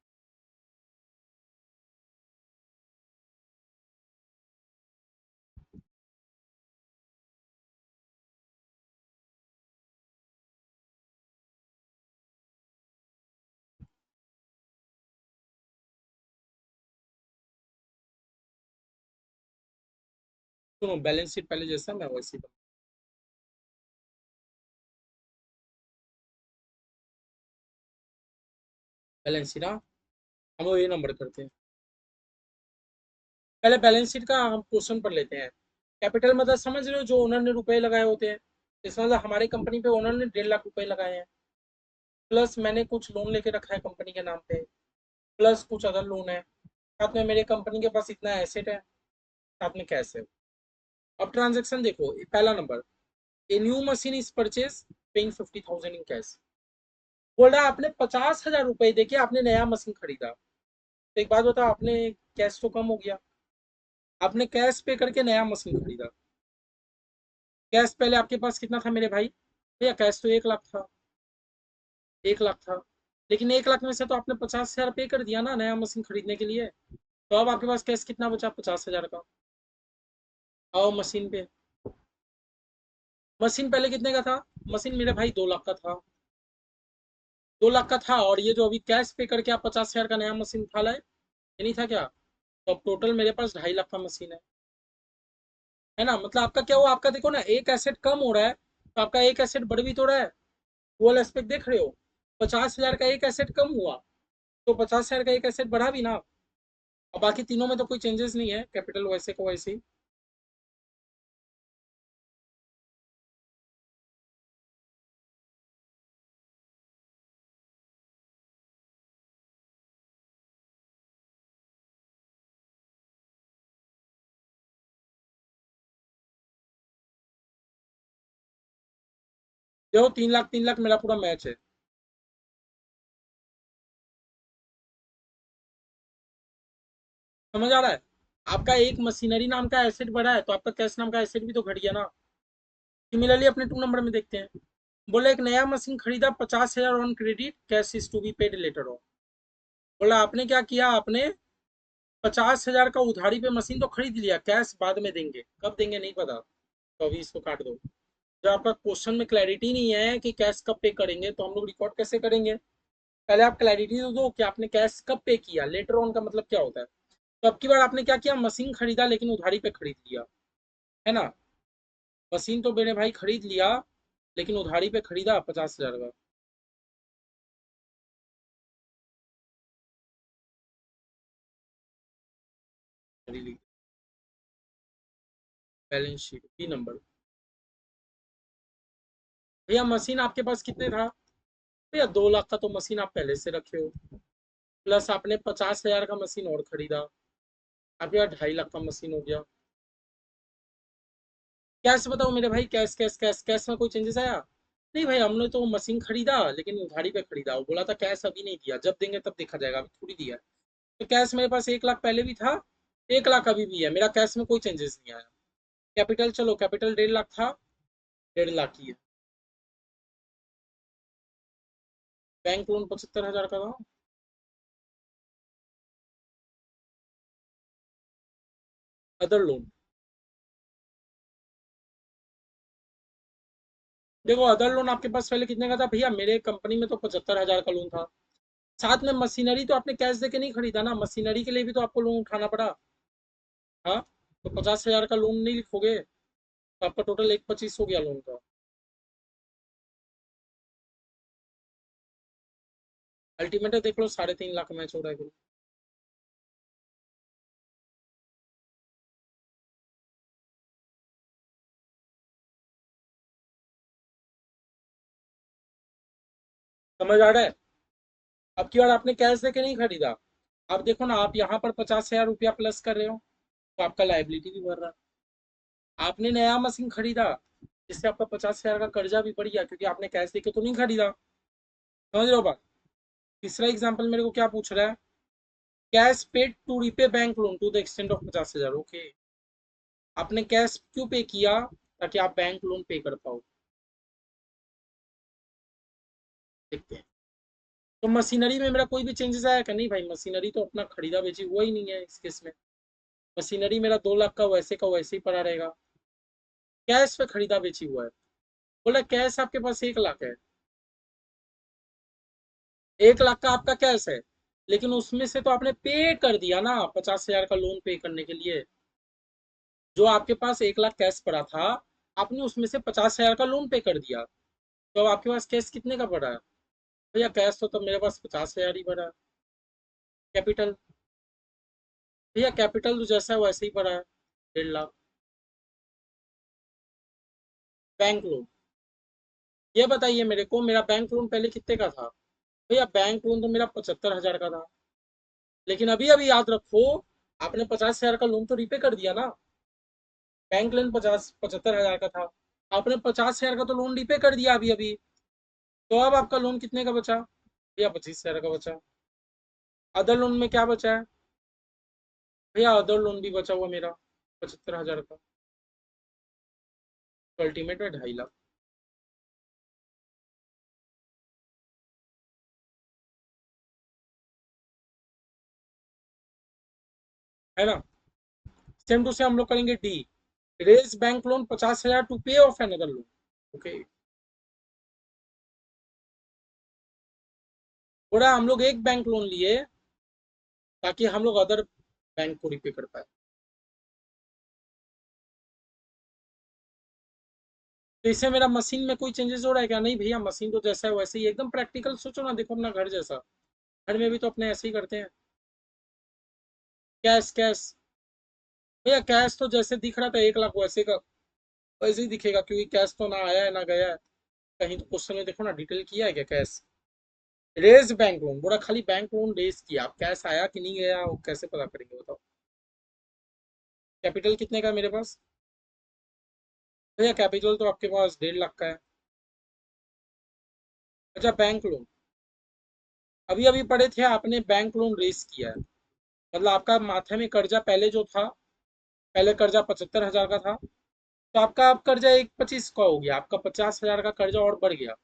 S1: सुनो, बैलेंस शीट पहले जैसा मैं वैसे ही बैलेंस शीट, हाँ हम लोग ये नंबर करते हैं। पहले बैलेंस शीट का हम क्वेश्चन पढ़ लेते हैं। कैपिटल मतलब समझ रहे हो, जो ओनर ने रुपए लगाए होते हैं। इसमें मतलब हमारी कंपनी पे ओनर ने 1.5 लाख रुपए लगाए हैं, प्लस मैंने कुछ लोन लेके रखा है कंपनी के नाम पे, प्लस कुछ अदर लोन है, साथ में मेरे कंपनी के पास इतना एसेट है, साथ में कैश है। अब ट्रांजेक्शन देखो, पहला number, a new machine is purchase paying 50,000 in cash. बोल रहा है आपने 50,000 रुपए देके आपने नया मशीन खरीदा। तो एक बात बताओ, आपने कैश तो कम हो गया, आपने कैश पे करके नया मशीन खरीदा। कैश पहले आपके पास कितना था मेरे भाई, भैया कैश तो 1 लाख था, 1 लाख था, लेकिन 1 लाख में से तो आपने 50,000 पे कर दिया ना नया मशीन खरीदने के लिए। तो अब आपके पास कैश कितना बचा, 50,000 का। आओ मशीन पे, मशीन पहले कितने का था, मशीन मेरे भाई 2 लाख का था, 2 लाख का था, और ये जो अभी कैश पे करके आप 50,000 का नया मशीन उठा लाए, ये नहीं था क्या। तो अब टोटल मेरे पास 2.5 लाख का मशीन है ना। मतलब आपका क्या हुआ, आपका देखो ना, एक एसेट कम हो रहा है तो आपका एक एसेट बढ़ भी तो रहा है। वो एस्पेक्ट देख रहे हो, 50,000 का एक एसेट कम हुआ तो 50,000 का एक एसेट बढ़ा भी ना। और बाकी तीनों में तो कोई चेंजेस नहीं है, कैपिटल वैसे को वैसे ही। देखो 3 लाख 3 लाख मेरा पूरा मैच है। समझ आ रहा है, आपका एक मशीनरी नाम का एसेट बढ़ा है तो आपका कैश नाम का एसेट भी तो घट गया ना। सिमिलरली अपने 2 नंबर में देखते हैं। बोले एक नया मशीन खरीदा 50,000 on credit, cash is to be paid later on. बोला आपने क्या किया, आपने 50,000 का उधारी पे मशीन तो खरीद लिया, कैश बाद में देंगे, कब देंगे नहीं पता, तो अभी इसको काट दो। जब आपका क्वेश्चन में क्लैरिटी नहीं है कि कैश कब पे करेंगे तो हम लोग रिकॉर्ड कैसे करेंगे। पहले आप क्लैरिटी तो दो कि आपने कैश कब पे किया, लेटर ऑन का मतलब क्या होता है। तो अब की बार आपने क्या किया, मशीन खरीदा लेकिन उधारी पे खरीद लिया, है ना। मशीन तो मेरे भाई खरीद लिया, लेकिन उधारी पे खरीदा 50,000 का। Balance sheet B number. भैया मशीन आपके पास कितने था? भैया 2 लाख का तो मशीन आप पहले से रखे हो, प्लस आपने 50,000 का मशीन और खरीदा, आपके पास 2.5 लाख का मशीन हो गया। कैश बताओ मेरे भाई, कैश कैश कैश कैश में कोई चेंजेस आया? नहीं भाई, हमने तो मशीन खरीदा लेकिन उधारी पे खरीदा, वो बोला था कैश अभी नहीं दिया, जब देंगे तब देखा जाएगा, अभी थोड़ी दिया। तो कैश मेरे पास 1 लाख पहले भी था, 1 लाख अभी भी है, मेरा कैश में कोई चेंजेस नहीं आया। कैपिटल, चलो कैपिटल 1.5 लाख था, 1.5 लाख ही है। बैंक लोन 75,000 का था। अदर लोन, देखो अदर लोन आपके पास पहले कितने का था भैया? मेरे कंपनी में तो 75,000 का लोन था। साथ में मशीनरी तो आपने कैश देके नहीं खरीदा ना, मशीनरी के लिए भी तो आपको लोन उठाना पड़ा। हाँ, तो 50,000 का लोन नहीं लिखोगे तो आपका टोटल 1,25 हो गया लोन का। अल्टीमेट देख लो, 3.5 लाख मैच हो रहा है। समझ आ रहा है? अब की बार आपने कैश देके नहीं खरीदा। आप देखो ना, आप यहाँ पर 50,000 रुपया प्लस कर रहे हो, तो आपका लाइबिलिटी भी बढ़ रहा है। आपने नया मशीन खरीदा, जिससे आपका 50,000 का कर्जा भी बढ़ गया, क्योंकि आपने कैश देके तो नहीं खरीदा। समझ रहे हो बात? तीसरा एग्जाम्पल मेरे को क्या पूछ रहा है? Cash paid to repay bank loan to the extent of 50,000। Okay, आपने कैश क्यों पे किया? ताकि आप बैंक लोन पे कर पाओ। देखते हैं। तो मशीनरी में मेरा कोई भी चेंजेस आया क्या? नहीं भाई, मशीनरी तो अपना खरीदा बेची हुआ ही नहीं है इस केस में। मशीनरी मेरा 2 लाख का वैसे ही पड़ा रहेगा। कैश पे खरीदा बेची हुआ है। बोला कैश आपके पास 1 लाख है, 1 लाख का आपका कैश है, लेकिन उसमें से तो आपने पे कर दिया ना 50,000 का लोन पे करने के लिए। जो आपके पास 1 लाख कैश पड़ा था, आपने उसमें से 50,000 का लोन पे कर दिया। तो अब आपके पास कैश कितने का पड़ा है? भैया कैश तो तब मेरे पास 50,000 ही पड़ा है। कैपिटल, भैया कैपिटल तो जैसा है वैसे ही पड़ा है, 1.5 लाख। बैंक लोन, ये बताइए मेरे को, मेरा बैंक लोन पहले कितने का था? भैया बैंक लोन तो मेरा 75,000 का था, लेकिन अभी अभी याद रखो, आपने 50,000 का लोन तो रीपे कर दिया ना। बैंक लोन 75,000 का था, आपने 50,000 का तो लोन रीपे कर दिया अभी अभी। तो अब आपका लोन कितने का बचा? भैया 25,000 का बचा। अदर लोन में क्या बचा है? भैया अदर लोन भी बचा हुआ मेरा 75,000 का। तो अल्टीमेट में 2.5 लाख, है ना? सेम टू सेम हम लोग करेंगे D. Raise bank loan 50,000 to pay off another loan. Okay, थोड़ा हम लोग एक बैंक लोन लिए ताकि हम लोग अदर बैंक को रिपे कर पाए। तो इससे मेरा मशीन में कोई चेंजेस हो रहा है क्या? नहीं भैया, मशीन तो जैसा है वैसे ही एकदम प्रैक्टिकल सोचो ना, देखो अपना घर जैसा, घर में भी तो अपने ऐसे ही करते हैं। कैश कैश, भैया कैश तो जैसे दिख रहा था 1 लाख वैसे का वैसे ही दिखेगा, क्योंकि कैश तो ना आया है ना गया है। कहीं तो क्वेश्चन में देखो ना, डिटेल किया है क्या कैश? रेज बैंक लोन, बोला खाली बैंक लोन रेज किया, अब कैश आया कि नहीं गया वो कैसे पता करेंगे बताओ? कैपिटल कितने का है मेरे पास? भैया कैपिटल तो आपके पास 1.5 लाख का है। अच्छा, बैंक लोन, अभी अभी पढ़े थे आपने बैंक लोन रेज किया है, मतलब आपका माथे में कर्जा पहले जो था, पहले कर्जा 75,000 का था, तो आपका अब कर्जा 1,25 का हो गया, आपका 50,000 का कर्जा और बढ़ गया।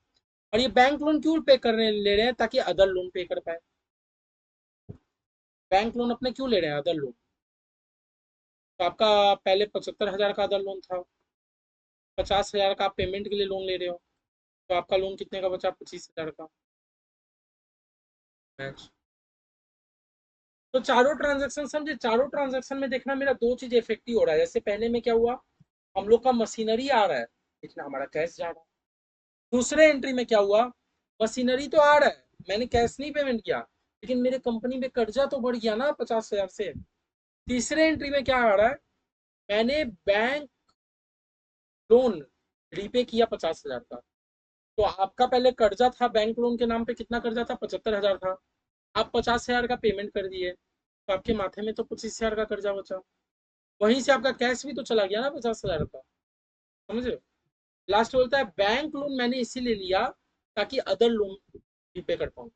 S1: और ये बैंक लोन क्यों पे करने ले रहे हैं? ताकि अदर लोन पे कर पाए। बैंक लोन अपने क्यों ले रहे हैं अदर लोन? तो आपका पहले 75,000 का अदर लोन था, 50,000 का आप पेमेंट के लिए लोन ले रहे हो, तो आपका लोन कितने का बचा? 25,000 का मैच। तो चारों ट्रांजेक्शन समझे, चारों ट्रांजेक्शन में देखना मेरा दो चीज इफेक्टिव हो रहा है। जैसे पहले में क्या हुआ, हम लोग का मशीनरी आ रहा है, लेकिन हमारा कैश जा रहा है। दूसरे एंट्री में क्या हुआ, मशीनरी तो आ रहा है, मैंने कैश नहीं पेमेंट किया, लेकिन मेरे कंपनी में कर्जा तो बढ़ गया ना 50,000 से। तीसरे एंट्री में क्या आ रहा है, मैंने बैंक लोन रीपे किया 50,000 का। तो आपका पहले कर्जा था बैंक लोन के नाम पे, कितना कर्जा था, 75,000 था। आप 50,000 का पेमेंट कर दिए, तो आपके माथे में तो 25,000 का कर्जा बचा। वहीं से आपका कैश भी तो चला गया ना 50,000 का। समझ रहे हो। लास्ट बोलता है बैंक लोन मैंने इसीलिए लिया ताकि अदर लोन रीपे कर पाऊँ।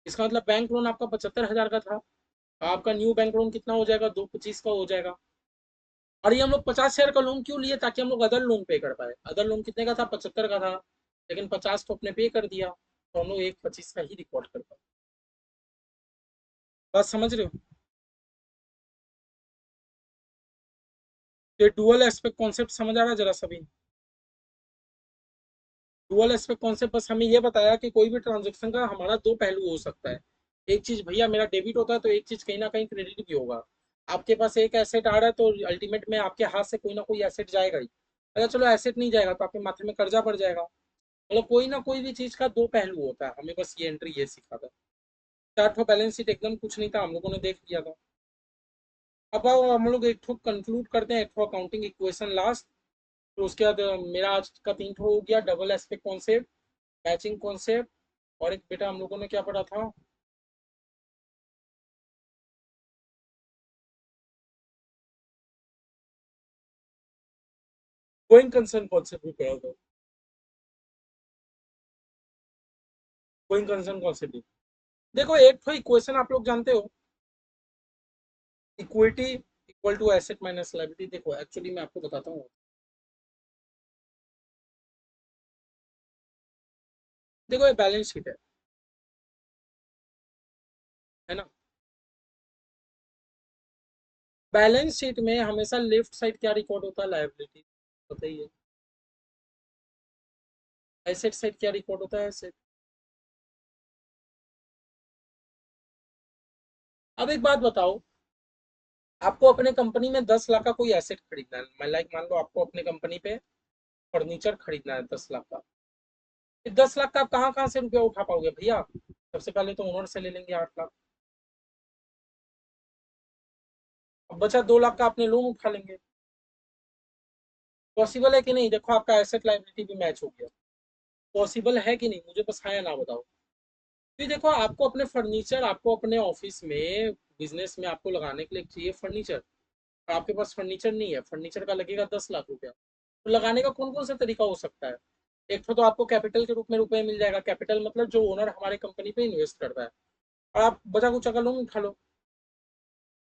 S1: इसका मतलब बैंक लोन आपका 75,000 का था, आपका न्यू बैंक लोन कितना हो जाएगा, 225 का हो जाएगा। और ये हम लोग 50,000 का लोन क्यों लिए, ताकि हम लोग अदर लोन पे कर पाए। अदर लोन कितने का था, 75 का था, लेकिन 50 तो अपने पे कर दिया, तो हम लोग 125 का ही रिकॉर्ड कर पाए। बात समझ रहे हो। ये डुअल एस्पेक्ट कॉन्सेप्ट समझ आ रहा है जरा सभी। डुअल एस्पेक्ट कॉन्सेप्ट बस हमें ये बताया कि कोई भी ट्रांजेक्शन का हमारा दो पहलू हो सकता है। एक चीज भैया मेरा डेबिट होता है, तो एक चीज कहीं ना कहीं क्रेडिट भी होगा। आपके पास एक एसेट आ रहा है, तो अल्टीमेट में आपके हाथ से कोई ना कोई एसेट जाएगा ही। अगर चलो एसेट नहीं जाएगा, तो आपके माथे में कर्जा पड़ जाएगा। मतलब कोई ना कोई भी चीज का दो पहलू होता है, हमें बस ये एंट्री ये सिखा था। चार्ट फॉर बैलेंस शीट एकदम कुछ नहीं था, हम लोगों ने देख लिया था। अब आओ हम लोग एक ठो कंक्लूड करते हैं, एक ठो अकाउंटिंग इक्वेशन लास्ट। तो उसके बाद मेरा आज का 3 ठो हो गया, double aspect concept, matching concept, और एक बेटा हम लोगों ने क्या पढ़ा था, गोइंग कंसर्न कॉन्सेप्ट भी पढ़ा था। गोइंग कंसर्न कॉन्सेप्ट भी। देखो एक तो इक्वेशन आप लोग जानते हो, equity equal to asset minus liability. देखो एक्चुअली मैं आपको बताता हूँ। देखो ये बैलेंस शीट है ना। बैलेंस शीट में हमेशा लेफ्ट साइड क्या रिकॉर्ड होता है, लायबिलिटी। बताइए। एसेट साइड क्या रिकॉर्ड होता है, एसेट। अब एक बात बताओ, आपको अपने कंपनी में 10 लाख का कोई एसेट खरीदना है, मैं लाइक मान लो आपको अपने कंपनी पे फर्नीचर खरीदना है 10 लाख का। 10 लाख का आप कहाँ कहाँ से रुपया उठा पाओगे भैया। सबसे पहले तो ओनर से ले लेंगे 8 लाख। अब बचा 2 लाख का अपने लोन उठा लेंगे। पॉसिबल है कि नहीं, देखो आपका एसेट लाइबिलिटी भी मैच हो गया। पॉसिबल है कि नहीं, मुझे बस हाँ या ना बताओ। फिर देखो आपको अपने फर्नीचर, आपको अपने ऑफिस में बिजनेस में आपको लगाने के लिए चाहिए फर्नीचर, और आपके पास फर्नीचर नहीं है, फर्नीचर का लगेगा 10 लाख रुपया। तो लगाने का कौन कौन सा तरीका हो सकता है। एक तो आपको कैपिटल के रूप में रुपए मिल जाएगा, कैपिटल मतलब जो ओनर हमारे कंपनी पे इन्वेस्ट करता है, और आप बचा कुछ अगर लोन उठा लो।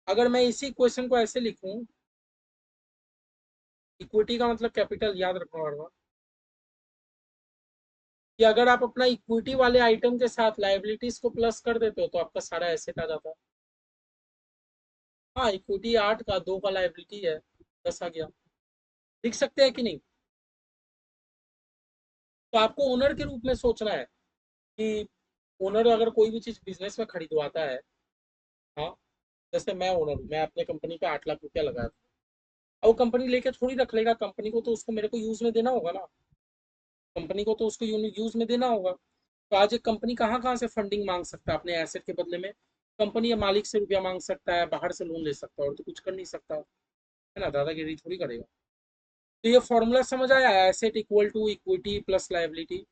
S1: अगर मैं इसी क्वेश्चन को ऐसे लिखूं, इक्विटी का मतलब कैपिटल, याद रखना पड़ेगा कि अगर आप अपना इक्विटी वाले आइटम के साथ लाइबिलिटीज को प्लस कर देते हो, तो आपका सारा एसेट आ जाता है। हाँ इक्विटी 8 का, 2 का लाइबिलिटी है, 10 आ गया। लिख सकते हैं कि नहीं। तो आपको ओनर के रूप में सोचना है कि ओनर अगर कोई भी चीज बिजनेस में खरीदवाता है, हाँ, जैसे मैं ओनर हूँ, मैं अपने कंपनी पे 8 लाख रुपया लगाया था। अब वो कंपनी लेके थोड़ी रख लेगा, कंपनी को तो उसको मेरे को यूज में देना होगा ना। कंपनी को तो उसको यूज में देना होगा। तो आज एक कंपनी कहाँ कहाँ से फंडिंग मांग सकता है अपने एसेट के बदले में। कंपनी या मालिक से रुपया मांग सकता है, बाहर से लोन ले सकता है, और तो कुछ कर नहीं सकता है ना, दादागिरी थोड़ी करेगा। तो ये फॉर्मूला समझ आया, asset equal to equity plus liability,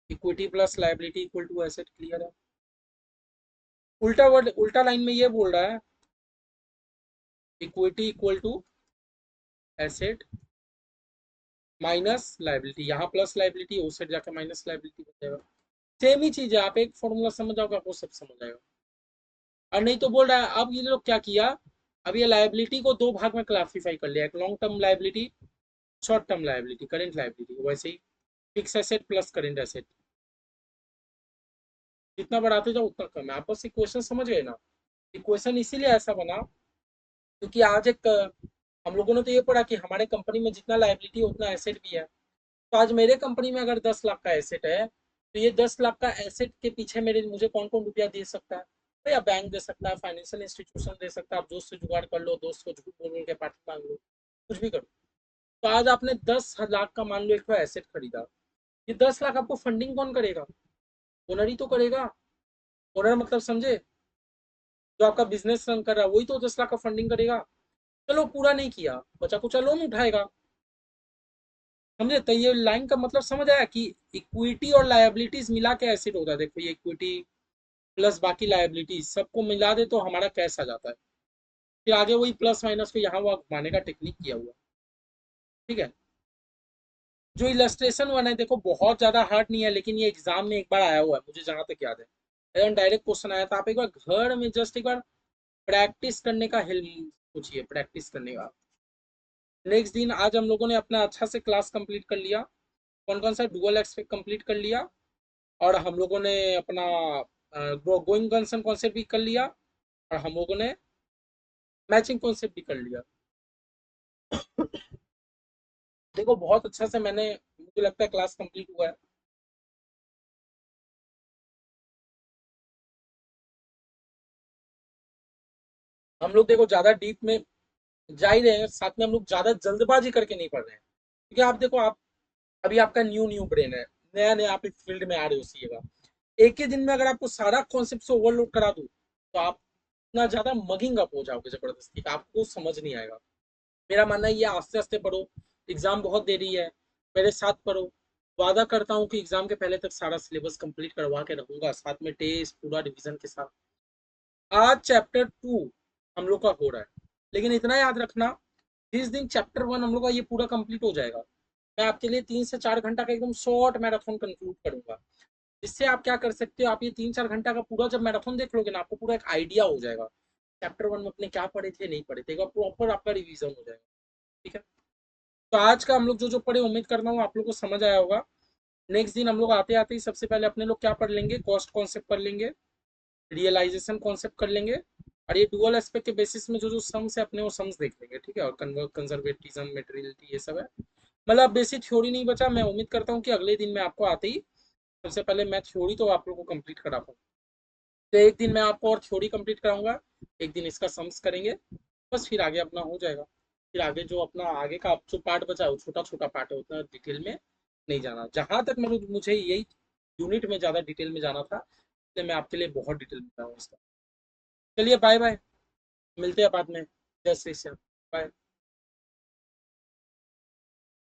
S1: equity plus liability equal to asset. Clear है। उल्टा वर्ड, उल्टा लाइन में ये बोल रहा है, equity equal to asset minus liability, यहाँ प्लस लाइबिलिटी, उस साइड जाकर माइनस लाइबिलिटी बन जाएगा। सेम ही चीज है, आप एक फॉर्मूला समझ जाओगे आपको सब समझ आएगा। और नहीं तो बोल रहा है, अब ये लोग क्या किया, अब ये लाइबिलिटी को दो भाग में क्लासिफाई कर लिया, एक long term liability, short term liability, current liability. वैसे ही fix asset plus current asset, जितना बढ़ाते जाओ उतना कम है। आप बस इक्वेशन समझ गए ना। इक्वेशन इसीलिए ऐसा बना क्योंकि आज एक हम लोगों ने तो ये पढ़ा कि हमारे कंपनी में जितना लाइबिलिटी है उतना एसेट भी है। तो आज मेरे कंपनी में अगर 10 लाख का एसेट है, तो ये 10 लाख का एसेट के पीछे मेरे मुझे कौन कौन रुपया दे सकता है। भैया बैंक दे सकता है, फाइनेंशियल इंस्टीट्यूशन दे सकता है, आप दोस्त से जुगाड़ कर लो, दोस्त को झूठ बोल बोल के पार्टी मांग लो, कुछ भी करो। तो आज आपने 10 लाख का मान लो एक एसेट खरीदा, ये 10 लाख आपको फंडिंग कौन करेगा? ओनर ही तो करेगा। ओनर मतलब समझे, जो आपका बिजनेस रन कर रहा है वही तो 10 लाख का फंडिंग करेगा। चलो पूरा नहीं किया, बचा कुचा लोन उठाएगा। समझे? तो ये लाइन का मतलब समझ आया कि इक्विटी और लायबिलिटीज मिला के एसिड होता है। देखो ये इक्विटी प्लस बाकी लायबिलिटीज सबको मिला दे तो हमारा कैश आ जाता है। फिर आगे वही प्लस माइनस को यहाँ वहाँ घुमाने का टेक्निक किया हुआ। ठीक है। जो इलस्ट्रेशन वन है देखो बहुत ज्यादा हार्ड नहीं है, लेकिन ये एग्जाम में एक बार आया हुआ है मुझे जहां तक याद है। एकदम डायरेक्ट क्वेश्चन आया था। आप एक बार घर में जस्ट एक बार प्रैक्टिस करने का हेल्प पूछिए, प्रैक्टिस करने का। नेक्स्ट दिन आज हम लोगों ने अपना अच्छा से क्लास कंप्लीट कर लिया। कौन कौन सा डुअल एक्सपेक्ट कंप्लीट कर लिया, और हम लोगों ने अपना गोइंग कंसर्न कॉन्सेप्ट भी कर लिया, और हम लोगों ने मैचिंग कॉन्सेप्ट भी कर लिया। देखो बहुत अच्छा से मैंने, मुझे लगता है क्लास कंप्लीट हुआ है। हम लोग देखो ज्यादा डीप में जा ही रहे हैं, साथ में हम लोग ज्यादा जल्दबाजी करके नहीं पढ़ रहे हैं। क्योंकि आप देखो, आप अभी आपका न्यू न्यू ब्रेन है, नया नया आप इस फील्ड में आ रहे हो सीएगा। एक ही दिन में अगर आपको सारा कॉन्सेप्ट से ओवरलोड करा दूं तो आप इतना ज्यादा मगिंग अप हो जाओगे जबरदस्ती का, आपको समझ नहीं आएगा। मेरा मानना है ये आस्ते आस्ते पढ़ो। एग्जाम बहुत देरी है, मेरे साथ पढ़ो। वादा करता हूँ कि एग्जाम के पहले तक सारा सिलेबस कंप्लीट करवा के रहूंगा, साथ में टेस्ट पूरा रिवीजन के साथ। आज चैप्टर 2 हम लोग का हो रहा है, लेकिन इतना याद रखना, जिस दिन चैप्टर 1 हम लोग का ये पूरा कंप्लीट हो जाएगा, मैं आपके लिए 3 से 4 घंटा का एकदम शॉर्ट मैराथन कंक्लूड करूंगा। जिससे आप क्या कर सकते हो, आप ये 3-4 घंटा का पूरा जब मैराथन देख लोगे ना, आपको पूरा एक आइडिया हो जाएगा चैप्टर 1 में अपने क्या पढ़े थे नहीं पढ़े थे, प्रॉपर आपका रिवीजन हो जाएगा। ठीक है। तो आज का हम लोग जो जो पढ़े, उम्मीद करता हूँ आप लोग को समझ आया होगा। नेक्स्ट दिन हम लोग आते आते ही सबसे पहले अपने लोग क्या पढ़ लेंगे, कॉस्ट कॉन्सेप्ट पढ़ लेंगे, रियलाइजेशन कॉन्सेप्ट कर लेंगे, और ये डुअल एस्पेक्ट के बेसिस में जो जो सम्स है अपने वो सम्स देख लेंगे। ठीक है। और कंजर्वेटिज्म, मेटेरियलिटी, ये सब है। मतलब बेसिक थ्योरी नहीं बचा। मैं उम्मीद करता हूँ कि अगले दिन मैं आपको आते ही सबसे पहले मैं थ्योरी तो आप लोगों को कंप्लीट करा पाऊँ। तो एक दिन मैं आपको और थ्योरी कंप्लीट कराऊंगा, एक दिन इसका सम्स करेंगे, बस फिर आगे अपना हो जाएगा। फिर आगे जो अपना आगे का जो पार्ट बचा है वो छोटा छोटा पार्ट है, उतना डिटेल में नहीं जाना। जहां तक मुझे यही यूनिट में ज्यादा डिटेल में जाना था, इसलिए मैं आपके लिए बहुत डिटेल में बताऊँ इसका। चलिए बाय बाय, मिलते हैं बाद में। जय श्री श्याम। बाय।